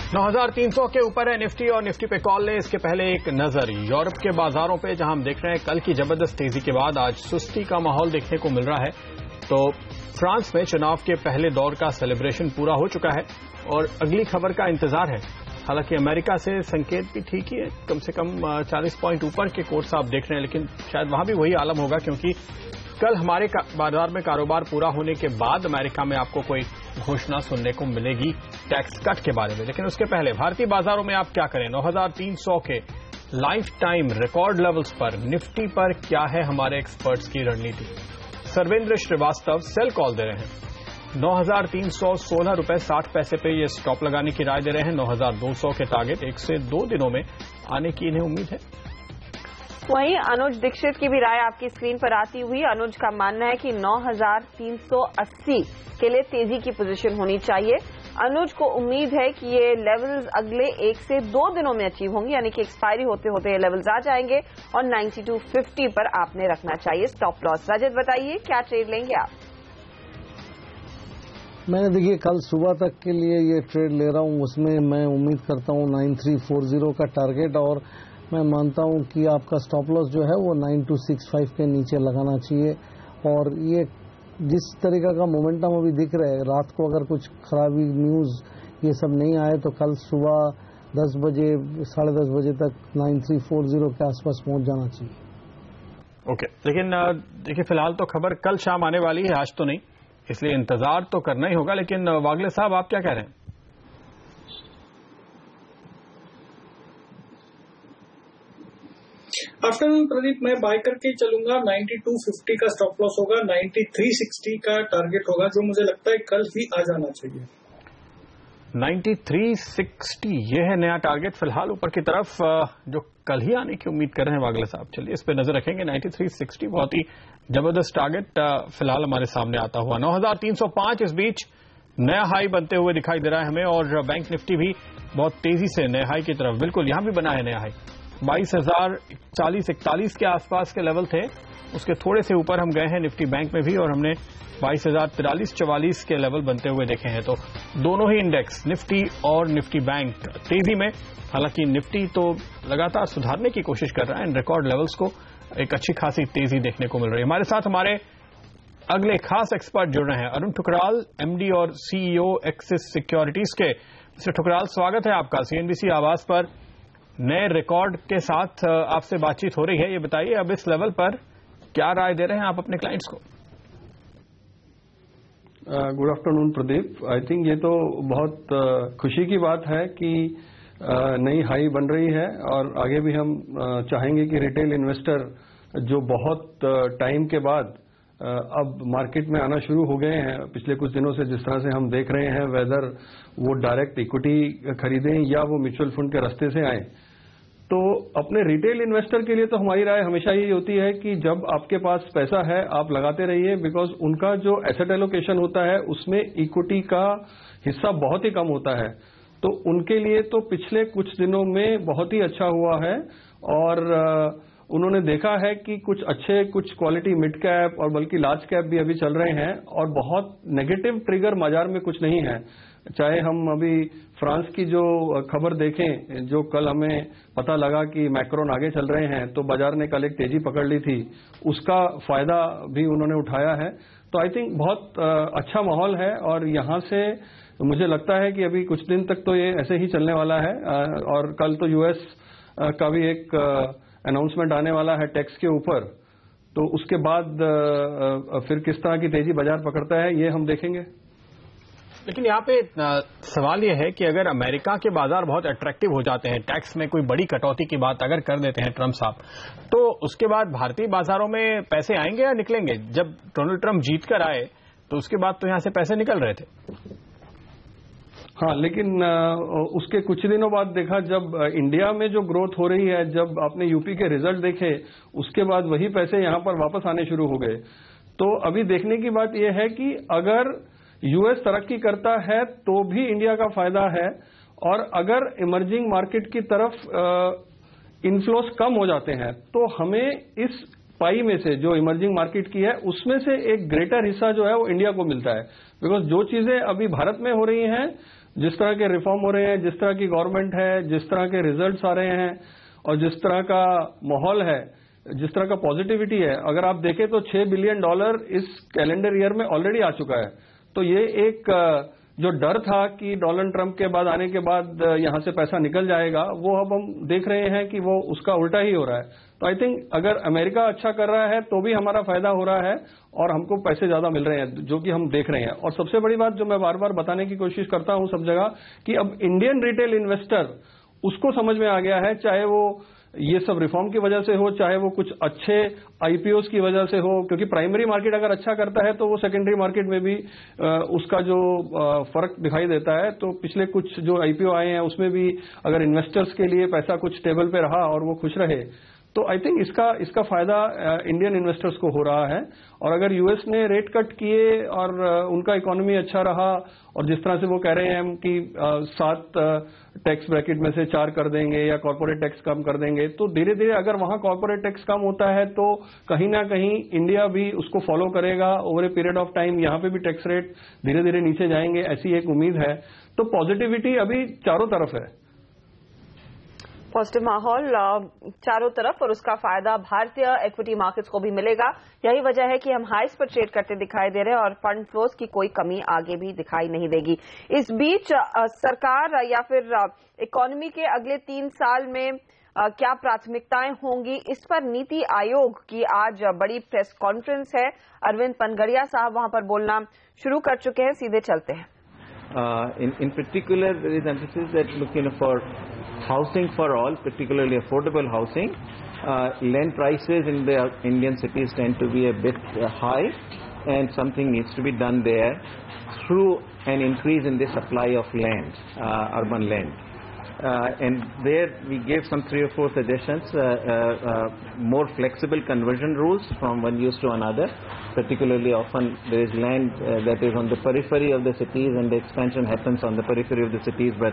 नौ 9,300 के ऊपर है निफ्टी और निफ्टी पे कॉल लें। इसके पहले एक नजर यूरोप के बाजारों पे, जहां हम देख रहे हैं कल की जबरदस्त तेजी के बाद आज सुस्ती का माहौल देखने को मिल रहा है। तो फ्रांस में चुनाव के पहले दौर का सेलिब्रेशन पूरा हो चुका है और अगली खबर का इंतजार है। हालांकि अमेरिका से संकेत भी ठीक ही है, कम से कम 40 पॉइंट ऊपर के कोर्स आप देख रहे हैं, लेकिन शायद वहां भी वही आलम होगा, क्योंकि कल हमारे बाजार में कारोबार पूरा होने के बाद अमेरिका में आपको कोई घोषणा सुनने को मिलेगी टैक्स कट के बारे में। लेकिन उसके पहले भारतीय बाजारों में आप क्या करें? 9,300 के लाइफ टाइम रिकॉर्ड लेवल्स पर निफ्टी पर क्या है हमारे एक्सपर्ट्स की रणनीति? सर्वेंद्र श्रीवास्तव सेल कॉल दे रहे हैं। 9,316 रुपए 60 पैसे पे ये स्टॉप लगाने की राय दे रहे हैं। 9,200 के टारगेट 1 से 2 दिनों में आने की इन्हें उम्मीद है। वहीं अनुज दीक्षित की भी राय आपकी स्क्रीन पर आती हुई। अनुज का मानना है कि 9,380 के लिए तेजी की पोजीशन होनी चाहिए। अनुज को उम्मीद है कि ये लेवल्स अगले 1 से 2 दिनों में अचीव होंगे, यानी कि एक्सपायरी होते होते ये लेवल्स आ जाएंगे और 9250 पर आपने रखना चाहिए स्टॉप लॉस। रजत बताइए क्या ट्रेड लेंगे आप? मैंने देखिए कल सुबह तक के लिए ये ट्रेड ले रहा हूं, उसमें मैं उम्मीद करता हूं 9340 का टारगेट, और मैं मानता हूं कि आपका स्टॉप लॉस जो है वो 9265 के नीचे लगाना चाहिए। और ये जिस तरीका का मोमेंटम अभी दिख रहा है, रात को अगर कुछ खराबी न्यूज ये सब नहीं आए तो कल सुबह 10 बजे 10:30 बजे तक 9340 के आसपास पहुंच जाना चाहिए। ओके, लेकिन देखिए फिलहाल तो खबर कल शाम आने वाली है, आज तो नहीं, इसलिए इंतजार तो करना ही होगा। लेकिन वागले साहब आप क्या कह रहे हैं? आफ्टरनून प्रदीप, मैं बाय करके ही चलूंगा। 9250 का स्टॉप लॉस होगा, 9360 का टारगेट होगा, जो मुझे लगता है कल ही आ जाना चाहिए। 9360 ये है नया टारगेट फिलहाल ऊपर की तरफ, जो कल ही आने की उम्मीद कर रहे हैं वागले साहब। चलिए इस पे नजर रखेंगे। 9360 बहुत ही जबरदस्त टारगेट फिलहाल हमारे सामने आता हुआ। 9305 इस बीच नया हाई बनते हुए दिखाई दे रहा है हमें, और बैंक निफ्टी भी बहुत तेजी से नए हाई की तरफ, बिल्कुल यहां भी बना है नया हाई। 22,040-41 के आसपास के लेवल थे, उसके थोड़े से ऊपर हम गए हैं निफ्टी बैंक में भी, और हमने 22,043-44 के लेवल बनते हुए देखे हैं। तो दोनों ही इंडेक्स निफ्टी और निफ्टी बैंक तेजी में, हालांकि निफ्टी तो लगातार सुधारने की कोशिश कर रहा है, इन रिकॉर्ड लेवल्स को एक अच्छी खासी तेजी देखने को मिल रही है। हमारे साथ हमारे अगले खास एक्सपर्ट जुड़ रहे हैं, अरुण ठुकराल, एमडी और सीईओ एक्सिस सिक्योरिटीज के। मिस्टर ठुकराल, स्वागत है आपका सीएनबीसी आवाज पर। नए रिकॉर्ड के साथ आपसे बातचीत हो रही है, ये बताइए अब इस लेवल पर क्या राय दे रहे हैं आप अपने क्लाइंट्स को? Good afternoon Pradeep. I think ये तो बहुत खुशी की बात है कि नई हाई बन रही है, और आगे भी हम चाहेंगे कि रिटेल इन्वेस्टर जो बहुत टाइम के बाद अब मार्केट में आना शुरू हो गए हैं पिछले कुछ दिनों से, जिस तरह से हम देख रहे हैं, वेदर वो डायरेक्ट इक्विटी खरीदें या वो म्यूचुअल फंड के रास्ते से आए, तो अपने रिटेल इन्वेस्टर के लिए तो हमारी राय हमेशा यही होती है कि जब आपके पास पैसा है आप लगाते रहिए, बिकॉज उनका जो एसेट एलोकेशन होता है उसमें इक्विटी का हिस्सा बहुत ही कम होता है। तो उनके लिए तो पिछले कुछ दिनों में बहुत ही अच्छा हुआ है, और उन्होंने देखा है कि कुछ क्वालिटी मिड कैप और बल्कि लार्ज कैप भी अभी चल रहे हैं, और बहुत नेगेटिव ट्रिगर बाजार में कुछ नहीं है। चाहे हम अभी फ्रांस की जो खबर देखें, जो कल हमें पता लगा कि मैक्रोन आगे चल रहे हैं, तो बाजार ने कल एक तेजी पकड़ ली थी, उसका फायदा भी उन्होंने उठाया है। तो आई थिंक बहुत अच्छा माहौल है, और यहां से मुझे लगता है कि अभी कुछ दिन तक तो ये ऐसे ही चलने वाला है, और कल तो यूएस का भी एक अनाउंसमेंट आने वाला है टैक्स के ऊपर, तो उसके बाद फिर किस तरह की तेजी बाजार पकड़ता है ये हम देखेंगे। लेकिन यहाँ पे सवाल यह है कि अगर अमेरिका के बाजार बहुत अट्रैक्टिव हो जाते हैं, टैक्स में कोई बड़ी कटौती की बात अगर कर देते हैं ट्रंप साहब, तो उसके बाद भारतीय बाजारों में पैसे आएंगे या निकलेंगे? जब डोनाल्ड ट्रंप जीत कर आए तो उसके बाद तो यहां से पैसे निकल रहे थे। हाँ, लेकिन उसके कुछ दिनों बाद देखा, जब इंडिया में जो ग्रोथ हो रही है, जब आपने यूपी के रिजल्ट देखे, उसके बाद वही पैसे यहां पर वापस आने शुरू हो गए। तो अभी देखने की बात यह है कि अगर यूएस तरक्की करता है तो भी इंडिया का फायदा है, और अगर इमर्जिंग मार्केट की तरफ इन्फ्लोस कम हो जाते हैं तो हमें इस पाई में से जो इमर्जिंग मार्केट की है उसमें से एक ग्रेटर हिस्सा जो है वो इंडिया को मिलता है। बिकॉज जो चीजें अभी भारत में हो रही हैं, जिस तरह के रिफॉर्म हो रहे हैं, जिस तरह की गवर्नमेंट है, जिस तरह के रिजल्ट्स आ रहे हैं, और जिस तरह का माहौल है, जिस तरह का पॉजिटिविटी है, अगर आप देखें तो $6 बिलियन इस कैलेंडर ईयर में ऑलरेडी आ चुका है। तो ये एक जो डर था कि डोनाल्ड ट्रंप के बाद आने के बाद यहां से पैसा निकल जाएगा, वो अब हम देख रहे हैं कि वो उसका उल्टा ही हो रहा है। तो आई थिंक अगर अमेरिका अच्छा कर रहा है तो भी हमारा फायदा हो रहा है, और हमको पैसे ज्यादा मिल रहे हैं, जो कि हम देख रहे हैं। और सबसे बड़ी बात जो मैं बार बार बताने की कोशिश करता हूं सब जगह, कि अब इंडियन रिटेल इन्वेस्टर उसको समझ में आ गया है, चाहे वो ये सब रिफॉर्म की वजह से हो, चाहे वो कुछ अच्छे आईपीओस की वजह से हो, क्योंकि प्राइमरी मार्केट अगर अच्छा करता है तो वो सेकेंडरी मार्केट में भी उसका जो फर्क दिखाई देता है। तो पिछले कुछ जो आईपीओ आए हैं उसमें भी अगर इन्वेस्टर्स के लिए पैसा कुछ टेबल पे रहा और वो खुश रहे, तो आई थिंक इसका फायदा इंडियन इन्वेस्टर्स को हो रहा है। और अगर यूएस ने रेट कट किए और उनका इकोनॉमी अच्छा रहा, और जिस तरह से वो कह रहे हैं कि 7 टैक्स ब्रैकेट में से 4 कर देंगे या कॉर्पोरेट टैक्स कम कर देंगे, तो धीरे धीरे अगर वहां कॉर्पोरेट टैक्स कम होता है तो कहीं ना कहीं इंडिया भी उसको फॉलो करेगा over a period of time. यहां पे भी टैक्स रेट धीरे धीरे नीचे जाएंगे, ऐसी एक उम्मीद है। तो पॉजिटिविटी अभी चारों तरफ है, पॉजिटिव माहौल चारों तरफ, और उसका फायदा भारतीय इक्विटी मार्केट्स को भी मिलेगा। यही वजह है कि हम हाइस पर ट्रेड करते दिखाई दे रहे हैं, और फंड फ्लोज की कोई कमी आगे भी दिखाई नहीं देगी। इस बीच सरकार या फिर इकोनॉमी के अगले 3 साल में क्या प्राथमिकताएं होंगी, इस पर नीति आयोग की आज बड़ी प्रेस कॉन्फ्रेंस है। अरविंद पनगड़िया साहब वहां पर बोलना शुरू कर चुके हैं, सीधे चलते हैं। In particular, there is emphasis that for housing for all, particularly affordable housing. Land prices in the Indian cities tend to be a bit high, and something needs to be done there through an increase in the supply of land, urban land. And there we gave some 3 or 4 suggestions, more flexible conversion rules from one use to another. Particularly often there is land that is on the periphery of the cities, and the expansion happens on the periphery of the cities, but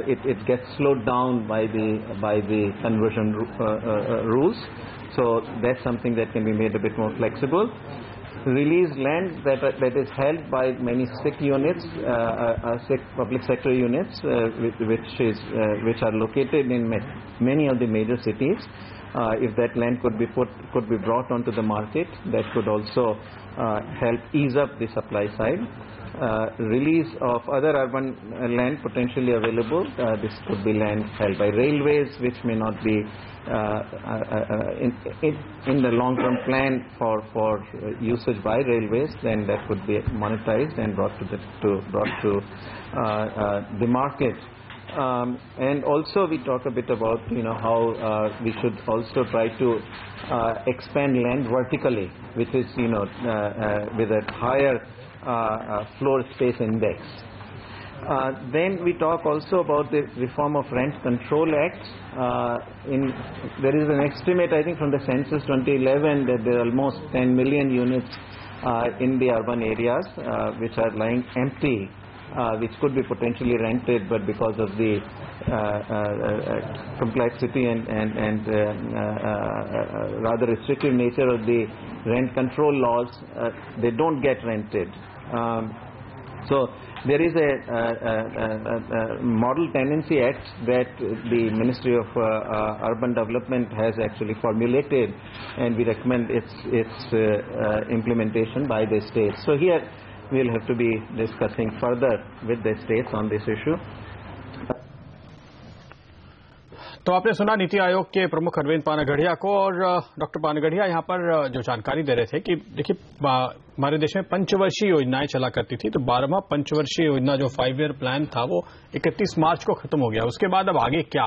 it gets slowed down by the conversion rules. So that's something that can be made a bit more flexible. Release land that is held by many SIC units, public sector units, which are located in many of the major cities. If that land could be brought onto the market, that could also help ease up the supply side. Release of other urban land potentially available. This could be land held by railways, which may not be in the long-term plan for usage by railways. Then that could be monetized and brought to the market. And also we talk a bit about how we should also try to expand land vertically, which is with a higher floor space index. Then we talk also about the reform of Rent Control Act. There is an estimate, I think, from the census 2011 that there are almost 10 million units in the urban areas which are lying empty, which could be potentially rented, but because of the complexity and rather restrictive nature of the rent control laws, they don't get rented. So there is a Model Tenancy Act that the Ministry of Urban Development has actually formulated, and we recommend its implementation by the states. So here we will have to be discussing further with the states on this issue. तो आपने सुना नीति आयोग के प्रमुख अरविंद पानागढ़िया को, और doctor पानागढ़िया यहाँ पर जो जानकारी दे रहे थे कि देखिए हमारे देश में पंचवर्षीय योजनाएं चला करती थी, तो 12वां पंचवर्षीय योजना जो 5 ईयर प्लान था वो 31 मार्च को खत्म हो गया। उसके बाद अब आगे क्या?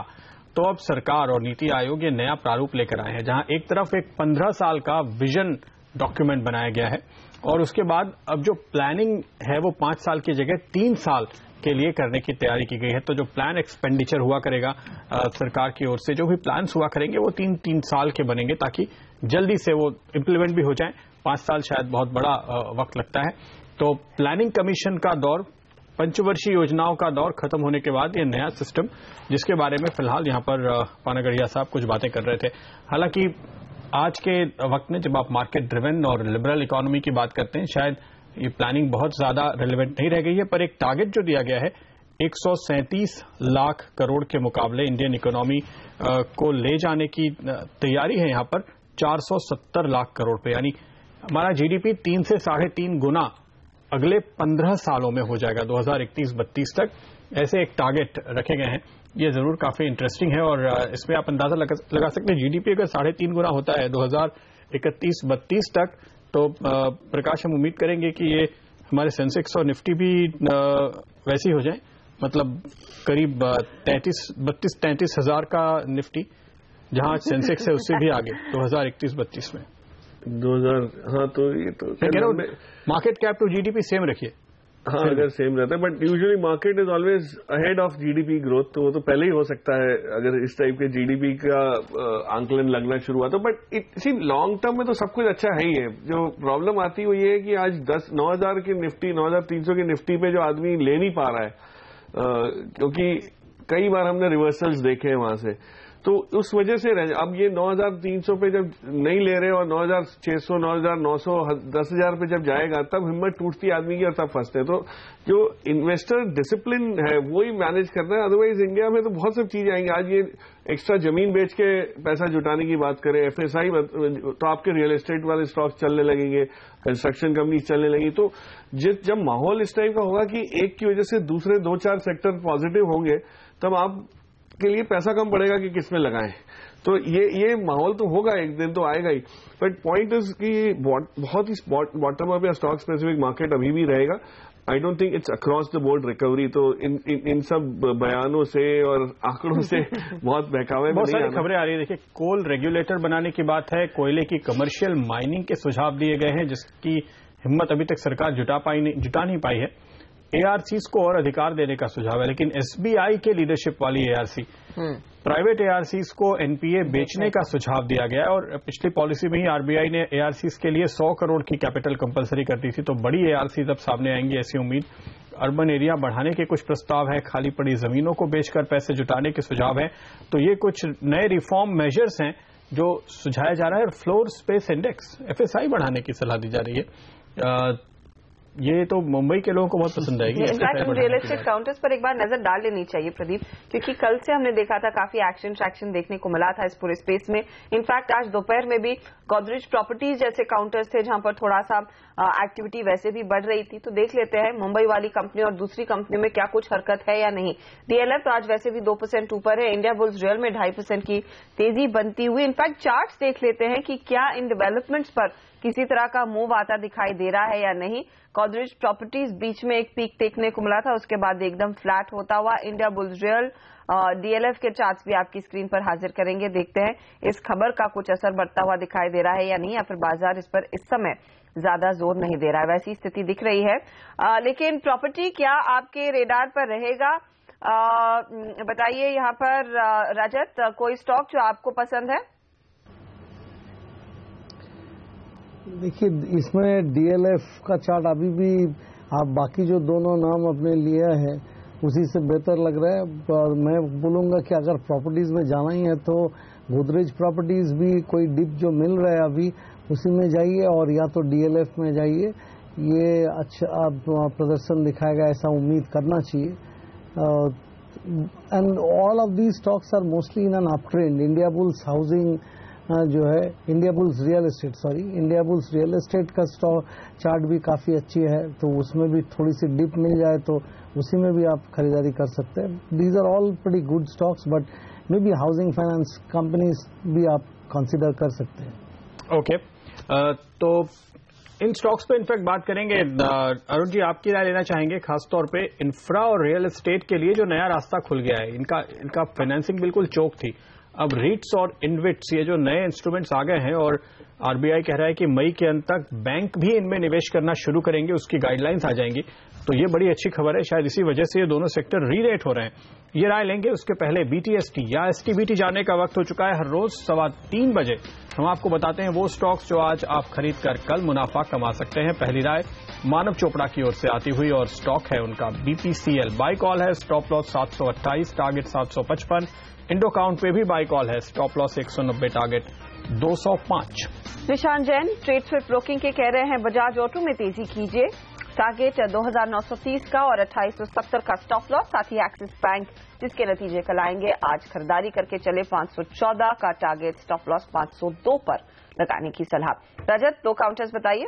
तो अब सरकार और नीति आयोग ये नया प्रारूप लेकर आए हैं, जहां एक तरफ एक 15 साल का विजन डॉक्यूमेंट बनाया गया है, और उसके बाद अब जो प्लानिंग है वो 5 साल की जगह 3 साल के लिए करने की तैयारी की गई है। तो जो प्लान एक्सपेंडिचर हुआ करेगा सरकार की ओर से, जो भी प्लान्स हुआ करेंगे वो 3 साल के बनेंगे, ताकि जल्दी से वो इम्प्लीमेंट भी हो जाए। 5 साल शायद बहुत बड़ा वक्त लगता है। तो प्लानिंग कमीशन का दौर, पंचवर्षीय योजनाओं का दौर खत्म होने के बाद ये नया सिस्टम, जिसके बारे में फिलहाल यहाँ पर पानागढ़िया साहब कुछ बातें कर रहे थे। हालांकि आज के वक्त में जब आप मार्केट ड्रिवन और लिबरल इकोनॉमी की बात करते हैं, शायद ये प्लानिंग बहुत ज्यादा रेलेवेंट नहीं रह गई है, पर एक टारगेट जो दिया गया है 137 लाख करोड़ के मुकाबले इंडियन इकोनॉमी को ले जाने की तैयारी है यहाँ पर 470 लाख करोड़ पे, यानी हमारा जीडीपी 3 से 3.5 गुना अगले 15 सालों में हो जाएगा 2031-32 तक। ऐसे एक टारगेट रखे गए हैं। ये जरूर काफी इंटरेस्टिंग है, और इसमें आप अंदाजा लगा सकते हैं जीडीपी अगर 3.5 गुना होता है 2031-32 तक, तो प्रकाश हम उम्मीद करेंगे कि ये हमारे सेंसेक्स और निफ्टी भी वैसी हो जाए, मतलब करीब 32-33 हजार का निफ्टी, जहां सेंसेक्स है उससे भी आगे 2031-32 में 2000। हाँ, तो ये तो market cap to GDP same रखिए। हाँ, अगर सेम रहता है, but usually market is always ahead of GDP growth, तो वो तो पहले ही हो सकता है अगर इस टाइप के जीडीपी का आंकलन लगना शुरू हुआ तो। बट इसी लॉन्ग टर्म में तो सब कुछ अच्छा है ही है। जो प्रॉब्लम आती है वो ये है कि आज 9,000 की निफ्टी, 9,300 की निफ्टी पे जो आदमी ले नहीं पा रहा है, क्योंकि कई बार हमने रिवर्सल्स देखे हैं वहां से, तो उस वजह से अब ये 9,300 पे जब नहीं ले रहे और 9,600, 9,900, 10,000 पे जब जाएगा तब हिम्मत टूटती आदमी की और तब फंसते हैं। तो जो इन्वेस्टर डिसिप्लिन है वो ही मैनेज करना है। अदरवाइज इंडिया में तो बहुत सब चीजें आएंगी। आज ये एक्स्ट्रा जमीन बेच के पैसा जुटाने की बात करें, एफएसआई, तो आपके रियल एस्टेट वाले स्टॉक चलने लगेंगे, कंस्ट्रक्शन कंपनी चलने लगी। तो जब माहौल इस टाइप का होगा कि एक की वजह से दूसरे 2-4 सेक्टर पॉजिटिव होंगे, तब आप के लिए पैसा कम पड़ेगा कि किसमें लगाएं। तो ये माहौल तो होगा, एक दिन तो आएगा ही। बट पॉइंट इज कि बहुत ही बॉटम अप या स्टॉक स्पेसिफिक मार्केट अभी भी रहेगा। I don't think it's across the board recovery. तो इन सब बयानों से और आंकड़ों से बहुत बहकावे में बहुत सारी खबरें आ रही है। देखिए, कोल रेगुलेटर बनाने की बात है, कोयले की कमर्शियल माइनिंग के सुझाव दिए गए हैं जिसकी हिम्मत अभी तक सरकार जुटा नहीं पाई है। एआरसीज को और अधिकार देने का सुझाव है, लेकिन एसबीआई के लीडरशिप वाली एआरसी, प्राइवेट एआरसीज को एनपीए बेचने का सुझाव दिया गया है। और पिछली पॉलिसी में ही आरबीआई ने एआरसीज के लिए 100 करोड़ की कैपिटल कंपलसरी कर दी थी, तो बड़ी एआरसीज अब सामने आएंगी ऐसी उम्मीद। अर्बन एरिया बढ़ाने के कुछ प्रस्ताव है, खाली पड़ी जमीनों को बेचकर पैसे जुटाने के सुझाव है। तो ये कुछ नए रिफॉर्म मेजर्स हैं जो सुझाया जा रहा है। फ्लोर स्पेस इंडेक्स एफएसआई बढ़ाने की सलाह दी जा रही है। ये तो मुंबई के लोगों को बहुत पसंद आएगी। इनफैक्ट रियल एस्टेट काउंटर्स पर एक बार नजर डाल लेनी चाहिए प्रदीप, क्योंकि कल से हमने देखा था काफी एक्शन देखने को मिला था इस पूरे स्पेस में। इनफैक्ट आज दोपहर में भी गोदरेज प्रॉपर्टीज जैसे काउंटर्स थे जहां पर थोड़ा सा एक्टिविटी वैसे भी बढ़ रही थी। तो देख लेते हैं मुंबई वाली कंपनी और दूसरी कंपनी में क्या कुछ हरकत है या नहीं। डीएलएफ तो आज वैसे भी 2% ऊपर है। इंडिया बुल्स रियल में 2.5% की तेजी बनती हुई। इनफैक्ट चार्ट्स देख लेते हैं कि क्या इन डेवलपमेंट्स पर किसी तरह का मूव आता दिखाई दे रहा है या नहीं। गोदरेज प्रॉपर्टीज बीच में एक पीक देखने को मिला था, उसके बाद एकदम फ्लैट होता हुआ। इंडिया बुल्स रियल, डीएलएफ के चार्ट्स भी आपकी स्क्रीन पर हाजिर करेंगे। देखते हैं इस खबर का कुछ असर बढ़ता हुआ दिखाई दे रहा है या नहीं, या फिर बाजार इस पर इस समय ज्यादा जोर नहीं दे रहा है। वैसी स्थिति दिख रही है। लेकिन प्रॉपर्टी क्या आपके रेडार पर रहेगा, बताइए यहाँ पर रजत, कोई स्टॉक जो आपको पसंद है? देखिए, इसमें डीएलएफ का चार्ट अभी भी आप बाकी जो दोनों नाम अपने लिया है उसी से बेहतर लग रहा है। और मैं बोलूंगा कि अगर प्रॉपर्टीज में जाना ही है तो गोदरेज प्रॉपर्टीज भी कोई डिप जो मिल रहा है अभी उसी में जाइए, और या तो डीएलएफ में जाइए। ये अच्छा प्रदर्शन दिखाएगा ऐसा उम्मीद करना चाहिए। And all of these stocks are mostly in an up trend. India Bulls housing जो है, इंडिया बुल्स रियल एस्टेट का स्टॉक चार्ट भी काफी अच्छी है, तो उसमें भी थोड़ी सी डिप मिल जाए तो उसी में भी आप खरीदारी कर सकते हैं। These are all pretty good stocks, but may be housing finance companies भी आप कंसिडर कर सकते हैं। ओके, तो इन स्टॉक्स पे इनफैक्ट बात करेंगे। अरुण जी, आपकी राय लेना चाहेंगे खासतौर पे इंफ्रा और रियल एस्टेट के लिए जो नया रास्ता खुल गया है। इनका फाइनेंसिंग बिल्कुल चोक थी, अब रीट्स और इनविट्स ये जो नए इंस्ट्रूमेंट्स आ गए हैं, और आरबीआई कह रहा है कि मई के अंत तक बैंक भी इनमें निवेश करना शुरू करेंगे, उसकी गाइडलाइंस आ जाएंगी। तो ये बड़ी अच्छी खबर है, शायद इसी वजह से ये दोनों सेक्टर री रेट हो रहे हैं। ये राय लेंगे। उसके पहले बीटीएसटी या एसटीबीटी जाने का वक्त हो चुका है। हर रोज 3:15 बजे हम आपको बताते हैं वो स्टॉक्स जो आज आप खरीद कर कल मुनाफा कमा सकते हैं। पहली राय मानव चोपड़ा की ओर से आती हुई, और स्टॉक है उनका बीपीसीएल। बाय कॉल है, stop loss 728, target 755। Indo count पे भी बाय कॉल है, स्टॉप लॉस 190, टारगेट 205। निशान जैन ट्रेड स्विफ्ट ब्रोकिंग के कह रहे हैं बजाज ऑटो में तेजी कीजिए, टारगेट 2930 का और 2870 का स्टॉप लॉस। साथ ही एक्सिस बैंक जिसके नतीजे कल आएंगे, आज खरीदारी करके चले 514 का टारगेट, स्टॉप लॉस 502 पर लगाने की सलाह। रजत, 2 काउंटर्स बताइए।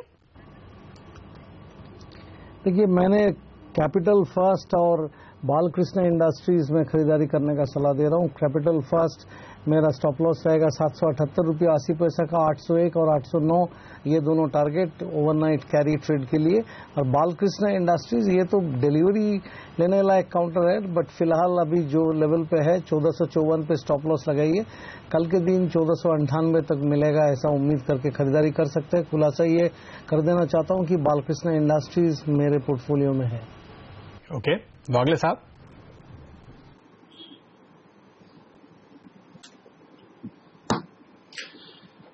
देखिए, मैंने कैपिटल फर्स्ट और बालकृष्ण इंडस्ट्रीज में खरीदारी करने का सलाह दे रहा हूं। कैपिटल फर्स्ट मेरा स्टॉप लॉस रहेगा 778 रुपये 80 पैसा का, 801 और 809 ये दोनों टारगेट ओवरनाइट कैरी ट्रेड के लिए। और बालकृष्ण इंडस्ट्रीज ये तो डिलीवरी लेने लायक काउंटर है, बट फिलहाल अभी जो लेवल पे है 1454 पे स्टॉप लॉस लगाइए। कल के दिन 1498 तक मिलेगा ऐसा उम्मीद करके खरीदारी कर सकते हैं। खुलासा ये कर देना चाहता हूं कि बालकृष्ण इंडस्ट्रीज मेरे पोर्टफोलियो में है। ओके, वागले साहब।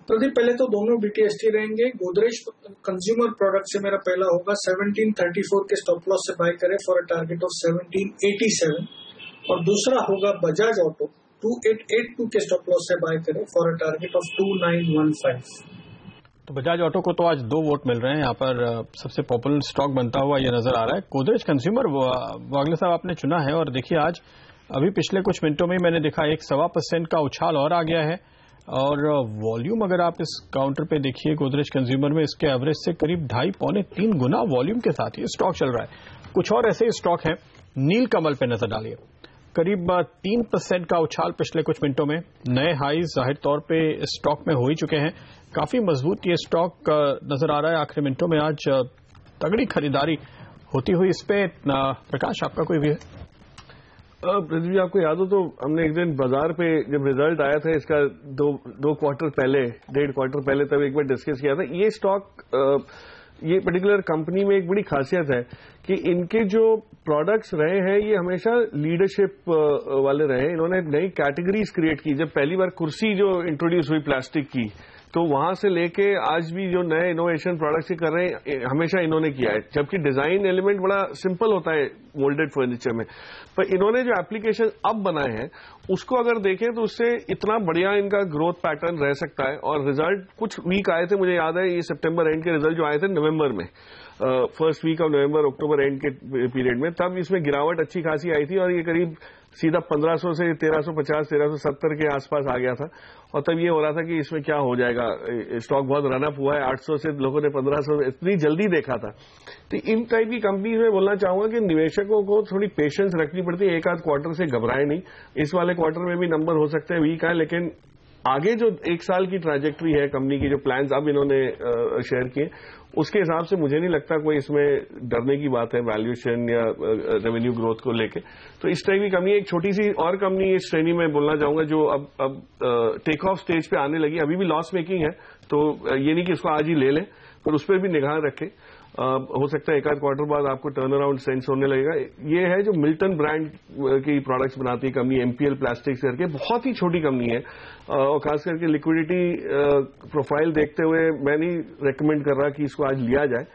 प्रदीप, पहले तो दोनों बीटीएसटी रहेंगे। गोदरेज कंज्यूमर प्रोडक्ट से मेरा पहला होगा 1734 के स्टॉप लॉस से बाय करें फॉर अ टारगेट ऑफ 1787, और दूसरा होगा बजाज ऑटो 2882 के स्टॉप लॉस से बाय करें फॉर अ टारगेट ऑफ 2915। तो बजाज ऑटो को तो आज 2 वोट मिल रहे हैं, यहाँ पर सबसे पॉपुलर स्टॉक बनता हुआ ये नजर आ रहा है। गोदरेज कंज्यूमर वागले साहब आपने चुना है, और देखिए आज अभी पिछले कुछ मिनटों में मैंने देखा 1.25% का उछाल और आ गया है। और वॉल्यूम अगर आप इस काउंटर पे देखिए गोदरेज कंज्यूमर में, इसके एवरेज से करीब 2.5-3 गुना वॉल्यूम के साथ ये स्टॉक चल रहा है। कुछ और ऐसे ही स्टॉक हैं, नील कमल पे नजर डालिए, करीब 3% का उछाल पिछले कुछ मिनटों में। नए हाईज जाहिर तौर पे स्टॉक में हो ही चुके हैं, काफी मजबूत ये स्टॉक नजर आ रहा है। आखिरी मिनटों में आज तगड़ी खरीदारी होती हुई इस पे प्रकाश आपका कोई भी है? प्रदीप जी, आपको याद हो तो हमने एक दिन बाजार पे जब रिजल्ट आया था इसका दो क्वार्टर पहले, 1.5 क्वार्टर पहले, तब एक बार डिस्कस किया था। ये स्टॉक, ये पर्टिकुलर कंपनी में एक बड़ी खासियत है कि इनके जो प्रोडक्ट्स रहे हैं ये हमेशा लीडरशिप वाले रहे। इन्होंने नई कैटेगरीज क्रिएट की। जब पहली बार कुर्सी जो इंट्रोड्यूस हुई प्लास्टिक की, तो वहां से लेके आज भी जो नए इनोवेशन प्रोडक्ट्स कर रहे हैं हमेशा इन्होंने किया है। जबकि डिजाइन एलिमेंट बड़ा सिंपल होता है मोल्डेड फर्नीचर में, पर इन्होंने जो एप्लीकेशन अब बनाए हैं उसको अगर देखें तो उससे इतना बढ़िया इनका ग्रोथ पैटर्न रह सकता है। और रिजल्ट कुछ वीक आए थे, मुझे याद है ये सितंबर एंड के रिजल्ट जो आए थे नवंबर में, first week of November October end के पीरियड में, तब इसमें गिरावट अच्छी खासी आई थी और ये करीब सीधा 1500 से 1350 1370 के आसपास आ गया था। और तब ये हो रहा था कि इसमें क्या हो जाएगा, स्टॉक बहुत रनअप हुआ है, 800 से लोगों ने 1500 इतनी जल्दी देखा था। तो इन टाइप की कंपनी में बोलना चाहूंगा कि निवेशकों को थोड़ी पेशेंस रखनी पड़ती है। एक आध क्वार्टर से घबराए नहीं। इस वाले क्वार्टर में भी नंबर हो सकते हैं वीक है, लेकिन आगे जो 1 साल की ट्रैजेक्टरी है कंपनी की, जो प्लान्स अब इन्होंने शेयर किए, उसके हिसाब से मुझे नहीं लगता कोई इसमें डरने की बात है वैल्यूएशन या रेवेन्यू ग्रोथ को लेके। तो इस टाइप की कंपनी, एक छोटी सी और कंपनी इस श्रेणी में बोलना चाहूंगा जो अब टेक ऑफ स्टेज पे आने लगी, अभी भी लॉस मेकिंग है, तो ये नहीं कि इसको आज ही ले लें, पर उस पर भी निगाह रखें। हो सकता है 1 आध क्वार्टर बाद आपको टर्न अराउंड सेंस होने लगेगा। ये है जो मिल्टन ब्रांड की प्रोडक्ट्स बनाती है कंपनी, एमपीएल प्लास्टिक्स करके, बहुत ही छोटी कंपनी है। और खास करके लिक्विडिटी प्रोफाइल देखते हुए मैं नहीं रेकमेंड कर रहा कि इसको आज लिया जाए,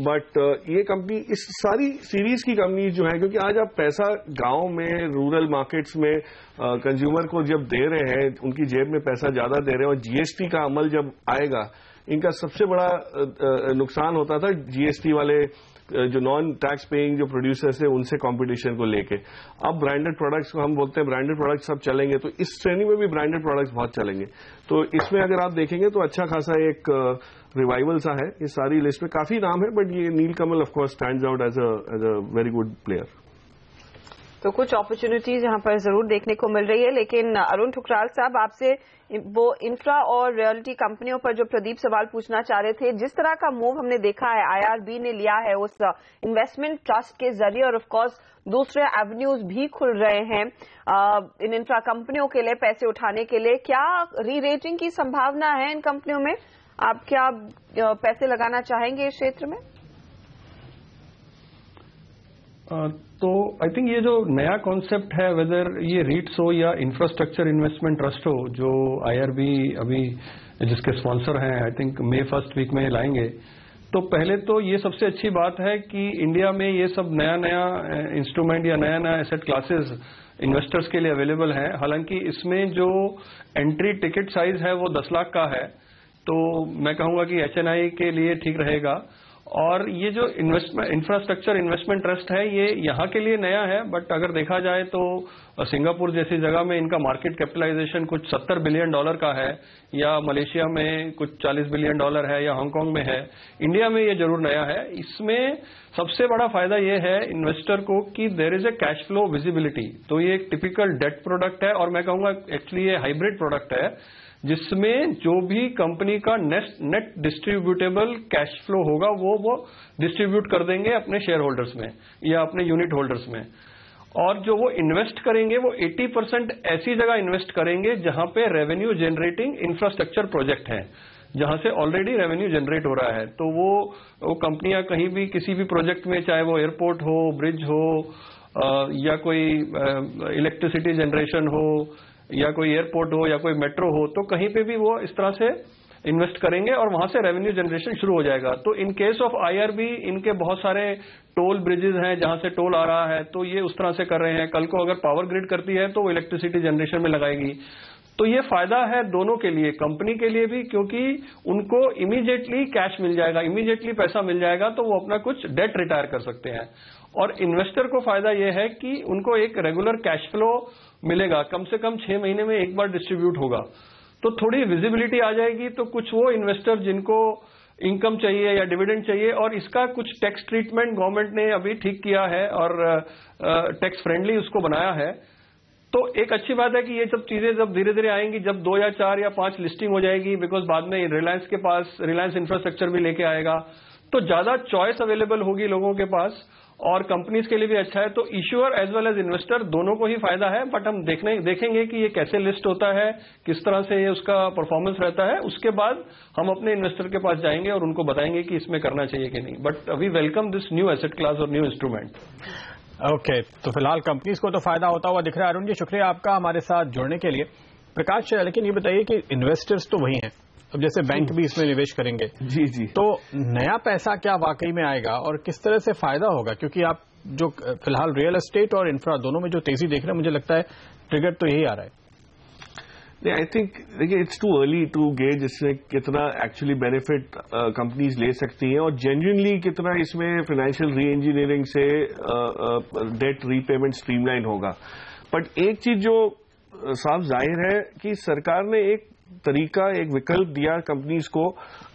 बट ये कंपनी, इस सारी सीरीज की कंपनी जो है, क्योंकि आज आप पैसा गांव में, रूरल मार्केट्स में कंज्यूमर को जब दे रहे हैं, उनकी जेब में पैसा ज्यादा दे रहे हैं, और जीएसटी का अमल जब आएगा, इनका सबसे बड़ा नुकसान होता था जीएसटी वाले जो नॉन टैक्स पेइंग जो प्रोड्यूसर्स है उनसे कंपटीशन को लेके। अब ब्रांडेड प्रोडक्ट्स को हम बोलते हैं ब्रांडेड प्रोडक्ट्स सब चलेंगे, तो इस श्रेणी में भी ब्रांडेड प्रोडक्ट्स बहुत चलेंगे। तो इसमें अगर आप देखेंगे तो अच्छा खासा एक रिवाइवल सा है इस सारी लिस्ट में। काफी नाम है, बट ये Nilkamal of course stands out as a very good player. तो कुछ अपॉर्चुनिटीज यहां पर जरूर देखने को मिल रही है। लेकिन अरुण ठुकराल साहब, आपसे वो इंफ्रा और रियल्टी कंपनियों पर जो प्रदीप सवाल पूछना चाह रहे थे, जिस तरह का मूव हमने देखा है आईआरबी ने लिया है उस इन्वेस्टमेंट ट्रस्ट के जरिए, और ऑफ कोर्स दूसरे एवेन्यूज भी खुल रहे हैं इन इंफ्रा कंपनियों के लिए पैसे उठाने के लिए, क्या री रेटिंग की संभावना है इन कंपनियों में? आप क्या पैसे लगाना चाहेंगे इस क्षेत्र में? तो आई थिंक ये जो नया कॉन्सेप्ट है, वेदर ये रीट्स हो या इंफ्रास्ट्रक्चर इन्वेस्टमेंट ट्रस्ट हो, जो आईआरबी अभी जिसके स्पॉन्सर हैं, I think May first week में लाएंगे, तो पहले तो ये सबसे अच्छी बात है कि इंडिया में ये सब नया नया इंस्ट्रूमेंट या नया नया एसेट क्लासेस इन्वेस्टर्स के लिए अवेलेबल है। हालांकि इसमें जो एंट्री टिकट साइज है वो 10 लाख का है, तो मैं कहूंगा कि एचएनआई के लिए ठीक रहेगा। और ये जो इंफ्रास्ट्रक्चर इन्वेस्टमेंट ट्रस्ट है, ये यहाँ के लिए नया है, बट अगर देखा जाए तो सिंगापुर जैसी जगह में इनका मार्केट कैपिटलाइजेशन कुछ $70 बिलियन का है, या मलेशिया में कुछ $40 बिलियन है, या हांगकांग में है। इंडिया में ये जरूर नया है। इसमें सबसे बड़ा फायदा ये है इन्वेस्टर को कि there is a cash flow visibility. तो ये एक टिपिकल डेट प्रोडक्ट है, और मैं कहूंगा एक्चुअली ये हाइब्रिड प्रोडक्ट है, जिसमें जो भी कंपनी का नेट डिस्ट्रीब्यूटेबल कैश फ्लो होगा वो डिस्ट्रीब्यूट कर देंगे अपने शेयर होल्डर्स में या अपने यूनिट होल्डर्स में। और जो वो इन्वेस्ट करेंगे वो 80% ऐसी जगह इन्वेस्ट करेंगे जहां पे रेवेन्यू जनरेटिंग इंफ्रास्ट्रक्चर प्रोजेक्ट है, जहां से ऑलरेडी रेवेन्यू जनरेट हो रहा है। तो वो कंपनियां कहीं भी किसी भी प्रोजेक्ट में, चाहे वो एयरपोर्ट हो, ब्रिज हो, या कोई इलेक्ट्रिसिटी जनरेशन हो, या कोई एयरपोर्ट हो, या कोई मेट्रो हो, तो कहीं पे भी वो इस तरह से इन्वेस्ट करेंगे और वहां से रेवेन्यू जनरेशन शुरू हो जाएगा। तो इन केस ऑफ आईआरबी इनके बहुत सारे टोल ब्रिजेस हैं जहां से टोल आ रहा है, तो ये उस तरह से कर रहे हैं। कल को अगर पावर ग्रिड करती है तो वो इलेक्ट्रिसिटी जनरेशन में लगाएगी। तो ये फायदा है दोनों के लिए, कंपनी के लिए भी, क्योंकि उनको इमीडिएटली कैश मिल जाएगा, इमीडिएटली पैसा मिल जाएगा, तो वो अपना कुछ डेट रिटायर कर सकते हैं। और इन्वेस्टर को फायदा यह है कि उनको एक रेगुलर कैश फ्लो मिलेगा, कम से कम 6 महीने में एक बार डिस्ट्रीब्यूट होगा, तो थोड़ी विजिबिलिटी आ जाएगी। तो कुछ वो इन्वेस्टर जिनको इनकम चाहिए या डिविडेंड चाहिए, और इसका कुछ टैक्स ट्रीटमेंट गवर्नमेंट ने अभी ठीक किया है और टैक्स फ्रेंडली उसको बनाया है। तो एक अच्छी बात है कि ये सब चीजें जब धीरे धीरे आएंगी, जब 2 या 4 या 5 लिस्टिंग हो जाएगी, बिकॉज बाद में रिलायंस के पास रिलायंस इंफ्रास्ट्रक्चर भी लेके आएगा, तो ज्यादा चॉइस अवेलेबल होगी लोगों के पास, और कंपनीज के लिए भी अच्छा है। तो issuer as well as investor दोनों को ही फायदा है, बट हम देखेंगे कि ये कैसे लिस्ट होता है, किस तरह से ये उसका परफॉर्मेंस रहता है, उसके बाद हम अपने इन्वेस्टर के पास जाएंगे और उनको बताएंगे कि इसमें करना चाहिए कि नहीं। But we welcome this new asset class और न्यू इंस्ट्रूमेंट। ओके, तो फिलहाल कंपनीज को तो फायदा होता हुआ दिख रहा है। अरुण जी, शुक्रिया आपका हमारे साथ जुड़ने के लिए। प्रकाश, लेकिन ये बताइए कि इन्वेस्टर्स तो वही हैं, अब जैसे बैंक भी इसमें निवेश करेंगे, जी जी, तो नया पैसा क्या वाकई में आएगा और किस तरह से फायदा होगा? क्योंकि आप जो फिलहाल रियल एस्टेट और इंफ्रा दोनों में जो तेजी देख रहे हैं, मुझे लगता है ट्रिगर तो यही आ रहा है। नहीं, आई थिंक देखिए it's too early to gauge इसमें कितना एक्चुअली बेनिफिट कंपनीज ले सकती हैं और जेन्युइनली कितना इसमें फाइनेंशियल री इंजीनियरिंग से डेट रीपेमेंट स्ट्रीमलाइन होगा। बट एक चीज जो साफ जाहिर है कि सरकार ने एक तरीका, एक विकल्प दिया कंपनीज को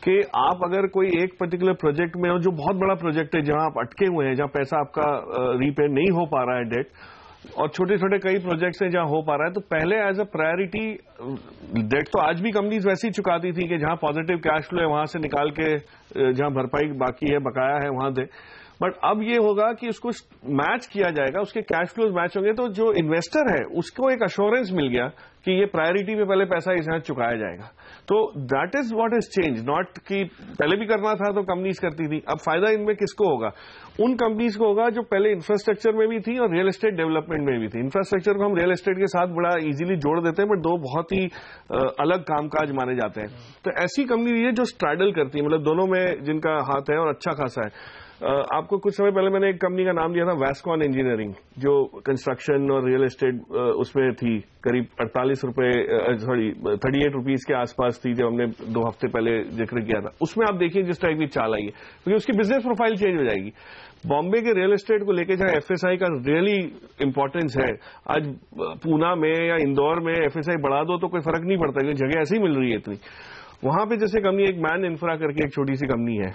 कि आप अगर कोई एक पर्टिकुलर प्रोजेक्ट में हो जो बहुत बड़ा प्रोजेक्ट है, जहां आप अटके हुए हैं, जहां पैसा आपका रीपे नहीं हो पा रहा है डेट, और छोटे छोटे कई प्रोजेक्ट्स हैं जहां हो पा रहा है, तो पहले एज अ प्रायोरिटी डेट तो आज भी कंपनीज वैसे ही चुकाती थी कि जहां पॉजिटिव कैश फ्लो है वहां से निकाल के जहां भरपाई बाकी है, बकाया है, वहां दे। बट अब ये होगा कि उसको मैच किया जाएगा, उसके कैश फ्लोज मैच होंगे, तो जो इन्वेस्टर है उसको एक अश्योरेंस मिल गया कि ये प्रायोरिटी में पहले पैसा इस यहाँ चुकाया जाएगा। तो that is what is change, not कि पहले भी करना था तो कंपनीज करती थी। अब फायदा इनमें किसको होगा? उन कंपनीज को होगा जो पहले इंफ्रास्ट्रक्चर में भी थी और रियल एस्टेट डेवलपमेंट में भी थी। इंफ्रास्ट्रक्चर को हम रियल एस्टेट के साथ बड़ा इजीली जोड़ देते हैं, बट दो बहुत ही अलग कामकाज माने जाते हैं। तो ऐसी कंपनी है जो स्ट्रैडल करती है, मतलब दोनों में जिनका हाथ है और अच्छा खासा है। आपको कुछ समय पहले मैंने एक कंपनी का नाम लिया था, वैस्कॉन इंजीनियरिंग, जो कंस्ट्रक्शन और रियल एस्टेट उसमें थी, करीब 38 रुपीज के आसपास थी जब हमने 2 हफ्ते पहले जिक्र किया था। उसमें आप देखिए जिस टाइप की चाल आई है, क्योंकि उसकी बिजनेस प्रोफाइल चेंज हो जाएगी। बॉम्बे के रियल एस्टेट को लेकर जहां एफएसआई का रियली इंपॉर्टेंस है, आज पूना में या इंदौर में एफएसआई बढ़ा दो तो कोई फर्क नहीं पड़ता, क्योंकि जगह ऐसी ही मिल रही है इतनी। वहां पे जैसे कंपनी एक मैन इंफ्रा करके एक छोटी सी कंपनी है,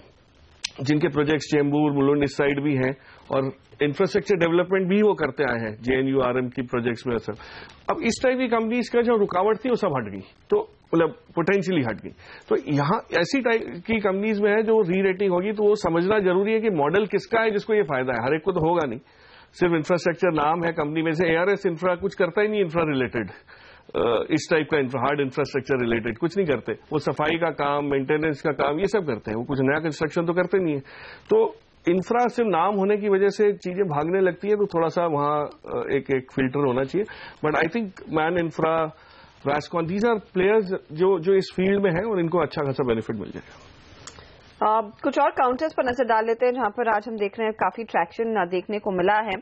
जिनके प्रोजेक्ट्स चेंबूर, मुलुंड इस साइड भी हैं, और इंफ्रास्ट्रक्चर डेवलपमेंट भी वो करते आए हैं JNURM की प्रोजेक्ट्स में। सब अब इस टाइप की कंपनीज का जो रुकावट थी वो सब हट गई, तो मतलब पोटेंशियली हट गई। तो यहाँ ऐसी टाइप की कंपनीज में है जो री रेटिंग होगी, तो वो समझना जरूरी है कि मॉडल किसका है जिसको ये फायदा है। हर एक को तो होगा नहीं, सिर्फ इंफ्रास्ट्रक्चर नाम है कंपनी में से। ARS इंफ्रा कुछ करता ही नहीं इंफ्रा रिलेटेड, इस टाइप का हार्ड इंफ्रास्ट्रक्चर रिलेटेड कुछ नहीं करते। वो सफाई का काम, मेंटेनेंस का काम, ये सब करते हैं, वो कुछ नया कंस्ट्रक्शन तो करते नहीं है। तो इंफ्रा सिर्फ नाम होने की वजह से चीजें भागने लगती है, तो थोड़ा सा वहां एक फिल्टर होना चाहिए। But I think Man Infra, Vascon, these are players जो इस फील्ड में है और इनको अच्छा खासा बेनिफिट मिल जाएगा। कुछ और काउंटर्स पर नजर डाल लेते हैं जहां पर आज हम देख रहे हैं काफी ट्रैक्शन देखने को मिला है।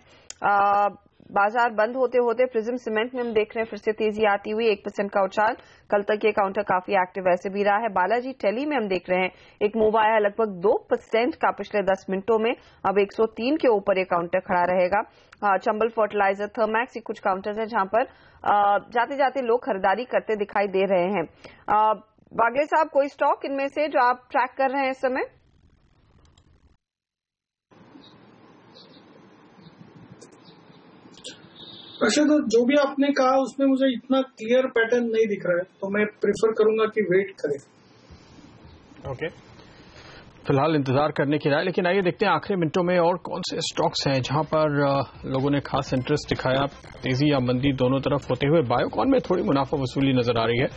बाजार बंद होते होते प्रिज्म सीमेंट में हम देख रहे हैं फिर से तेजी आती हुई, 1% का उछाल। कल तक ये काउंटर काफी एक्टिव वैसे भी रहा है। बालाजी टेली में हम देख रहे हैं एक मूव आया है लगभग 2% का पिछले 10 मिनटों में। अब 103 के ऊपर ये काउंटर खड़ा रहेगा। चंबल फर्टिलाइजर, थर्मैक्स, ये कुछ काउंटर्स हैं जहां पर जाते जाते लोग खरीदारी करते दिखाई दे रहे हैं। बागले साहब, कोई स्टॉक इनमें से जो आप ट्रैक कर रहे हैं इस समय? वैसे तो जो भी आपने कहा उसमें मुझे इतना क्लियर पैटर्न नहीं दिख रहा है, तो मैं प्रेफर करूंगा कि वेट करें। ओके, फिलहाल इंतजार करने की राय। लेकिन आइए देखते हैं आखिरी मिनटों में और कौन से स्टॉक्स हैं जहां पर लोगों ने खास इंटरेस्ट दिखाया, तेजी या मंदी दोनों तरफ होते हुए। बायोकॉन में थोड़ी मुनाफा वसूली नजर आ रही है,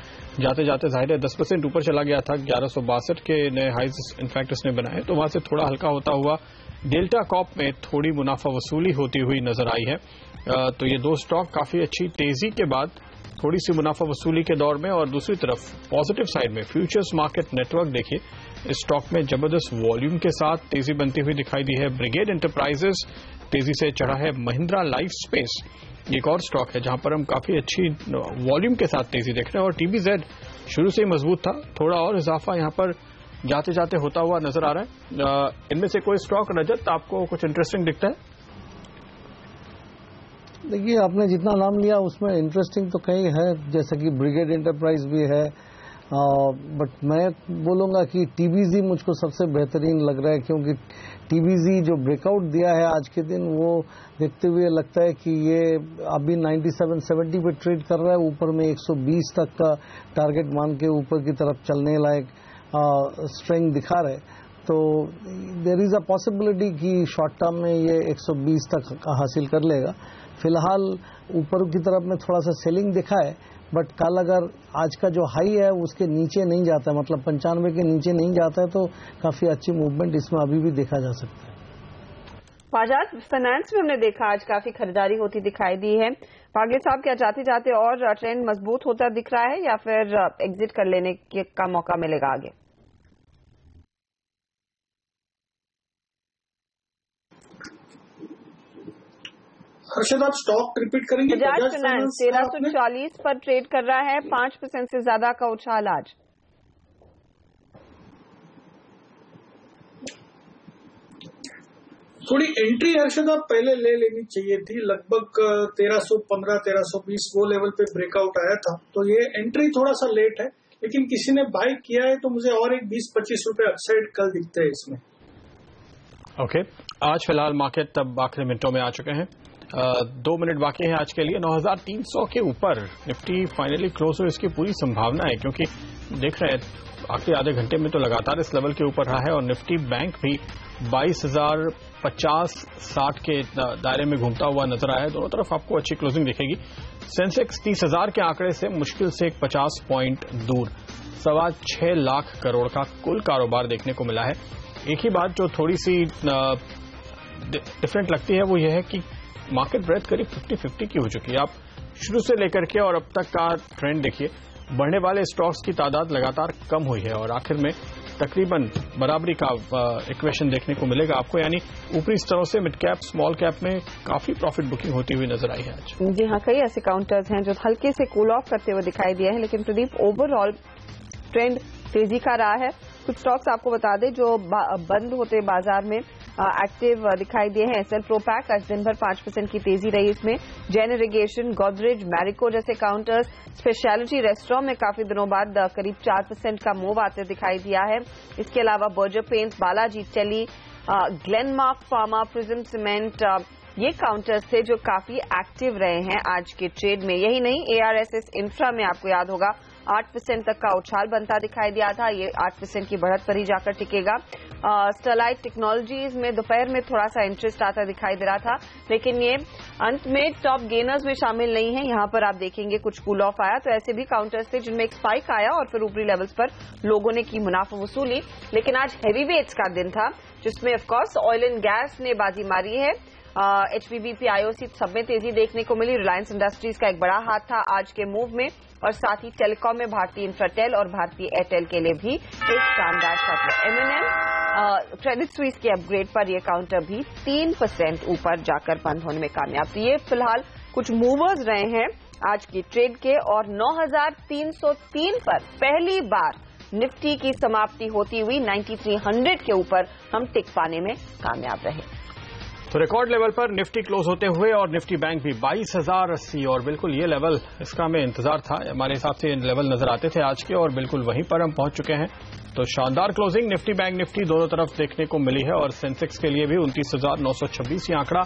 जाते जाते जाहिर है 10% ऊपर चला गया था, 1162 के नए हाइज इनफैक्ट इसने बनाए, तो वहां से थोड़ा हल्का होता हुआ डेल्टा कॉप में थोड़ी मुनाफा वसूली होती हुई नजर आई है। तो ये दो स्टॉक काफी अच्छी तेजी के बाद थोड़ी सी मुनाफा वसूली के दौर में। और दूसरी तरफ पॉजिटिव साइड में फ्यूचर्स मार्केट नेटवर्क देखिए, इस स्टॉक में जबरदस्त वॉल्यूम के साथ तेजी बनती हुई दिखाई दी है। ब्रिगेड एंटरप्राइजेस तेजी से चढ़ा है। महिंद्रा लाइफ स्पेस एक और स्टॉक है जहां पर हम काफी अच्छी वॉल्यूम के साथ तेजी देख रहे हैं। और TBZ शुरू से ही मजबूत था, थोड़ा और इजाफा यहां पर जाते जाते होता हुआ नजर आ रहा है। इनमें से कोई स्टॉक, रजत, आपको कुछ इंटरेस्टिंग दिखता है? देखिए, आपने जितना नाम लिया उसमें इंटरेस्टिंग तो कई है, जैसे कि ब्रिगेड एंटरप्राइज भी है, बट मैं बोलूंगा कि TBZ मुझको सबसे बेहतरीन लग रहा है, क्योंकि TBZ जो ब्रेकआउट दिया है आज के दिन, वो देखते हुए लगता है कि ये अभी 97-70 पे ट्रेड कर रहा है, ऊपर में 120 तक का टारगेट मान के ऊपर की तरफ चलने लायक स्ट्रेंथ दिखा रहे। तो देयर इज अ पॉसिबिलिटी कि शॉर्ट टर्म में ये 120 तक हासिल कर लेगा। फिलहाल ऊपर की तरफ में थोड़ा सा सेलिंग दिखा है, बट कल अगर आज का जो हाई है उसके नीचे नहीं जाता है, मतलब 95 के नीचे नहीं जाता है, तो काफी अच्छी मूवमेंट इसमें अभी भी देखा जा सकता है। बाजार फाइनेंस में हमने देखा आज काफी खरीदारी होती दिखाई दी है। भाग्य साहब, क्या जाते जाते और ट्रेंड मजबूत होता दिख रहा है या फिर एग्जिट कर लेने का मौका मिलेगा आगे? हर्षद, आप स्टॉक रिपीट करेंगे? बजाज फाइनेंस 1340 पर ट्रेड कर रहा है, 5% से ज्यादा का उछाल आज। थोड़ी एंट्री हर्षद आप पहले ले लेनी चाहिए थी, लगभग 1315 1320 वो लेवल पे ब्रेकआउट आया था, तो ये एंट्री थोड़ा सा लेट है, लेकिन किसी ने बाय किया है तो मुझे और एक 20-25 रुपए अपसाइड कल दिखते हैं इसमें। ओके, आज फिलहाल मार्केट तब आखिरी मिनटों में आ चुके हैं, 2 मिनट बाकी हैं आज के लिए। 9300 के ऊपर निफ्टी फाइनली क्लोज हो, इसकी पूरी संभावना है, क्योंकि देख रहे हैं आखिरी आधे घंटे में तो लगातार इस लेवल के ऊपर रहा है और निफ्टी बैंक भी 22,050-60 के दायरे में घूमता हुआ नजर आया है। दोनों तरफ आपको अच्छी क्लोजिंग दिखेगी। सेंसेक्स 30,000 के आंकड़े से मुश्किल से 50 पॉइंट दूर 6.25 लाख करोड़ का कुल कारोबार देखने को मिला है। एक ही बात जो थोड़ी सी डिफरेंट लगती है वो यह है कि मार्केट ब्रेथ करीब 50-50 की हो चुकी है। आप शुरू से लेकर के और अब तक का ट्रेंड देखिए, बढ़ने वाले स्टॉक्स की तादाद लगातार कम हुई है और आखिर में तकरीबन बराबरी का इक्वेशन देखने को मिलेगा आपको, यानी ऊपरी स्तरों से मिड कैप स्मॉल कैप में काफी प्रॉफिट बुकिंग होती हुई नजर आई है आज। जी हाँ, कई ऐसे काउंटर्स हैं जो हल्के से कूल ऑफ करते हुए दिखाई दिए हैं, लेकिन प्रदीप ओवरऑल ट्रेंड तेजी का रहा है। कुछ स्टॉक्स आपको बता दें जो बंद होते बाजार में एक्टिव दिखाई दिए हैं। एसएल प्रोपैक आज दिन भर 5% की तेजी रही इसमें। जैन इरिगेशन, गोदरेज, मैरिको जैसे काउंटर्स। स्पेशलिटी रेस्टोरेंट में काफी दिनों बाद करीब 4% का मूव आते दिखाई दिया है। इसके अलावा Berger Paints, Balaji tele, Glenmark Pharma, Prism Cement, ये काउंटर्स थे जो काफी एक्टिव रहे हैं आज के ट्रेड में। यही नहीं, एआरएसएस इंफ्रा में आपको याद होगा 8% तक का उछाल बनता दिखाई दिया था, ये 8% की बढ़त पर ही जाकर टिकेगा। स्टरलाइट टेक्नोलॉजीज में दोपहर में थोड़ा सा इंटरेस्ट आता दिखाई दे रहा था, लेकिन ये अंत में टॉप गेनर्स में शामिल नहीं है। यहां पर आप देखेंगे कुछ कूल ऑफ आया, तो ऐसे भी काउंटर्स थे जिनमें एक स्पाइक आया और फिर ऊपरी लेवल्स पर लोगों ने की मुनाफा वसूली। लेकिन आज हैवीवेट्स का दिन था जिसमें ऑफकोर्स ऑयल एंड गैस ने बाजी मारी है। एचपीबीपी, आईओसी सब में तेजी देखने को मिली। रिलायंस इंडस्ट्रीज का एक बड़ा हाथ था आज के मूव में और साथ ही टेलीकॉम में भारतीय इंफ्राटेल और भारतीय एयरटेल के लिए भी एक शानदार सत्र। एमएनएम, क्रेडिट स्विस के अपग्रेड पर यह काउंटर भी 3% ऊपर जाकर बंद होने में कामयाब। तो ये फिलहाल कुछ मूवर्स रहे हैं आज की ट्रेड के और 9,303 पर पहली बार निफ्टी की समाप्ति होती हुई 9300 के ऊपर हम टिक पाने में कामयाब रहे। तो रिकॉर्ड लेवल पर निफ्टी क्लोज होते हुए और निफ्टी बैंक भी 22,080 और बिल्कुल ये लेवल इसका हमें इंतजार था, हमारे हिसाब से लेवल नजर आते थे आज के और बिल्कुल वहीं पर हम पहुंच चुके हैं। तो शानदार क्लोजिंग निफ्टी बैंक निफ्टी दोनों तरफ देखने को मिली है और सेंसेक्स के लिए भी 29,926 ये आंकड़ा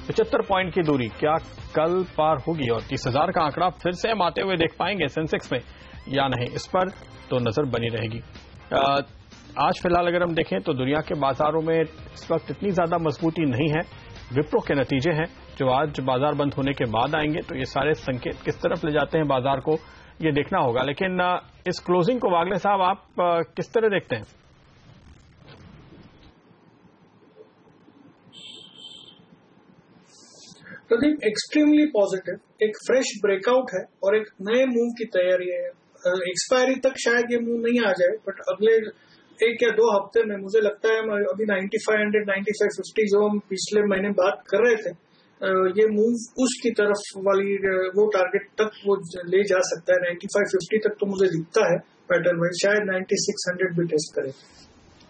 75 पॉइंट की दूरी क्या कल पार होगी और 30,000 का आंकड़ा फिर से हम आते हुए देख पाएंगे सेंसेक्स में या नहीं, इस पर तो नजर बनी रहेगी। आज फिलहाल अगर हम देखें तो दुनिया के बाजारों में इस वक्त इतनी ज्यादा मजबूती नहीं है। विप्रो के नतीजे हैं जो आज बाजार बंद होने के बाद आएंगे, तो ये सारे संकेत किस तरफ ले जाते हैं बाजार को ये देखना होगा। लेकिन इस क्लोजिंग को वागले साहब आप किस तरह देखते हैं? प्रदीप, एक्सट्रीमली पॉजिटिव, एक फ्रेश ब्रेकआउट है और एक नए मूव की तैयारी है। एक्सपायरी तक शायद ये मूव नहीं आ जाए, बट अगले 1 या 2 हफ्ते में मुझे लगता है अभी 9500, 9550 जो हम पिछले महीने बात कर रहे थे, ये मूव उसकी तरफ वाली वो टारगेट तक वो ले जा सकता है। 9550 तक तो मुझे दिखता है पैटर्न में, शायद 9600 भी टेस्ट करे।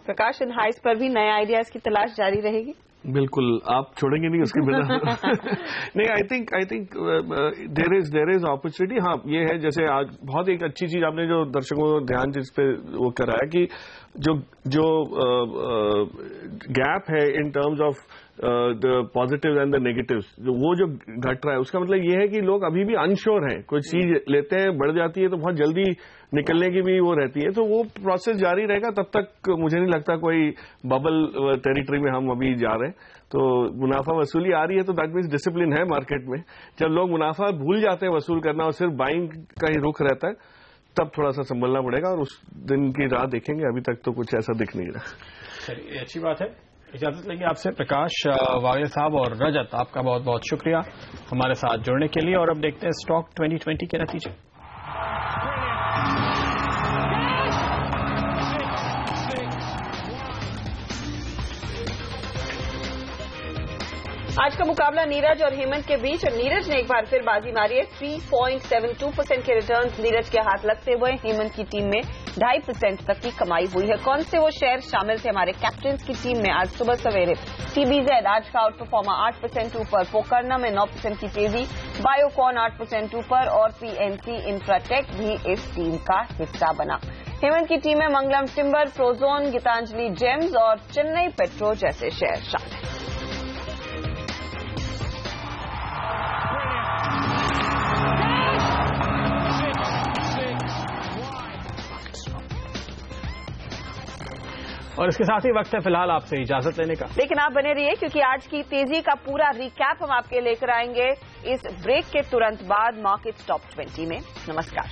प्रकाश, इन हाइस पर भी नए आइडियाज की तलाश जारी रहेगी? बिल्कुल, आप छोड़ेंगे नहीं उसके बिना। नहीं, I think there is opportunity. हाँ, ये है जैसे आज बहुत एक अच्छी चीज आपने जो दर्शकों को ध्यान जिस पे वो कराया कि जो गैप है in terms of the positive and the negatives, वो जो घट रहा है उसका मतलब ये है कि लोग अभी भी अनश्योर हैं। कोई चीज लेते हैं, बढ़ जाती है तो बहुत जल्दी निकलने की भी वो रहती है, तो वो प्रोसेस जारी रहेगा। तब तक मुझे नहीं लगता कोई बबल टेरिटरी में हम अभी जा रहे हैं। तो मुनाफा वसूली आ रही है तो दैट मीन्स डिसिप्लिन है मार्केट में। जब लोग मुनाफा भूल जाते हैं वसूल करना और सिर्फ बाइंग का ही रुख रहता है, तब थोड़ा सा संभलना पड़ेगा और उस दिन की राह देखेंगे। अभी तक तो कुछ ऐसा दिख नहीं रहा। चलिए, अच्छी बात है। इजाजत लेंगे आपसे प्रकाश वागले साहब और रजत, आपका बहुत बहुत शुक्रिया हमारे साथ जुड़ने के लिए। और अब देखते हैं स्टॉक 2020 के नतीजे। आज का मुकाबला नीरज और हेमंत के बीच, और नीरज ने एक बार फिर बाजी मारी है। 3.72% के रिटर्न्स नीरज के हाथ लगते हुए हेमंत की टीम में 2.5% तक की कमाई हुई है। कौन से वो शेयर शामिल थे हमारे कैप्टन की टीम में आज सुबह सवेरे? CBZ आज का आउट परफॉर्मर 8% ऊपर, पोकर्ना में 9% की तेजी, बायोकॉन 8% ऊपर और PNC इंफ्राटेक भी इस टीम का हिस्सा बना। हेमंत की टीम में मंगलम टिम्बर, प्रोजोन, गीतांजलि जेम्स और चेन्नई पेट्रो जैसे शेयर शामिल। और इसके साथ ही वक्त है फिलहाल आपसे इजाजत लेने का, लेकिन आप बने रहिए क्योंकि आज की तेजी का पूरा रिकैप हम आपके लेकर आएंगे इस ब्रेक के तुरंत बाद मार्केट टॉप 20 में। नमस्कार।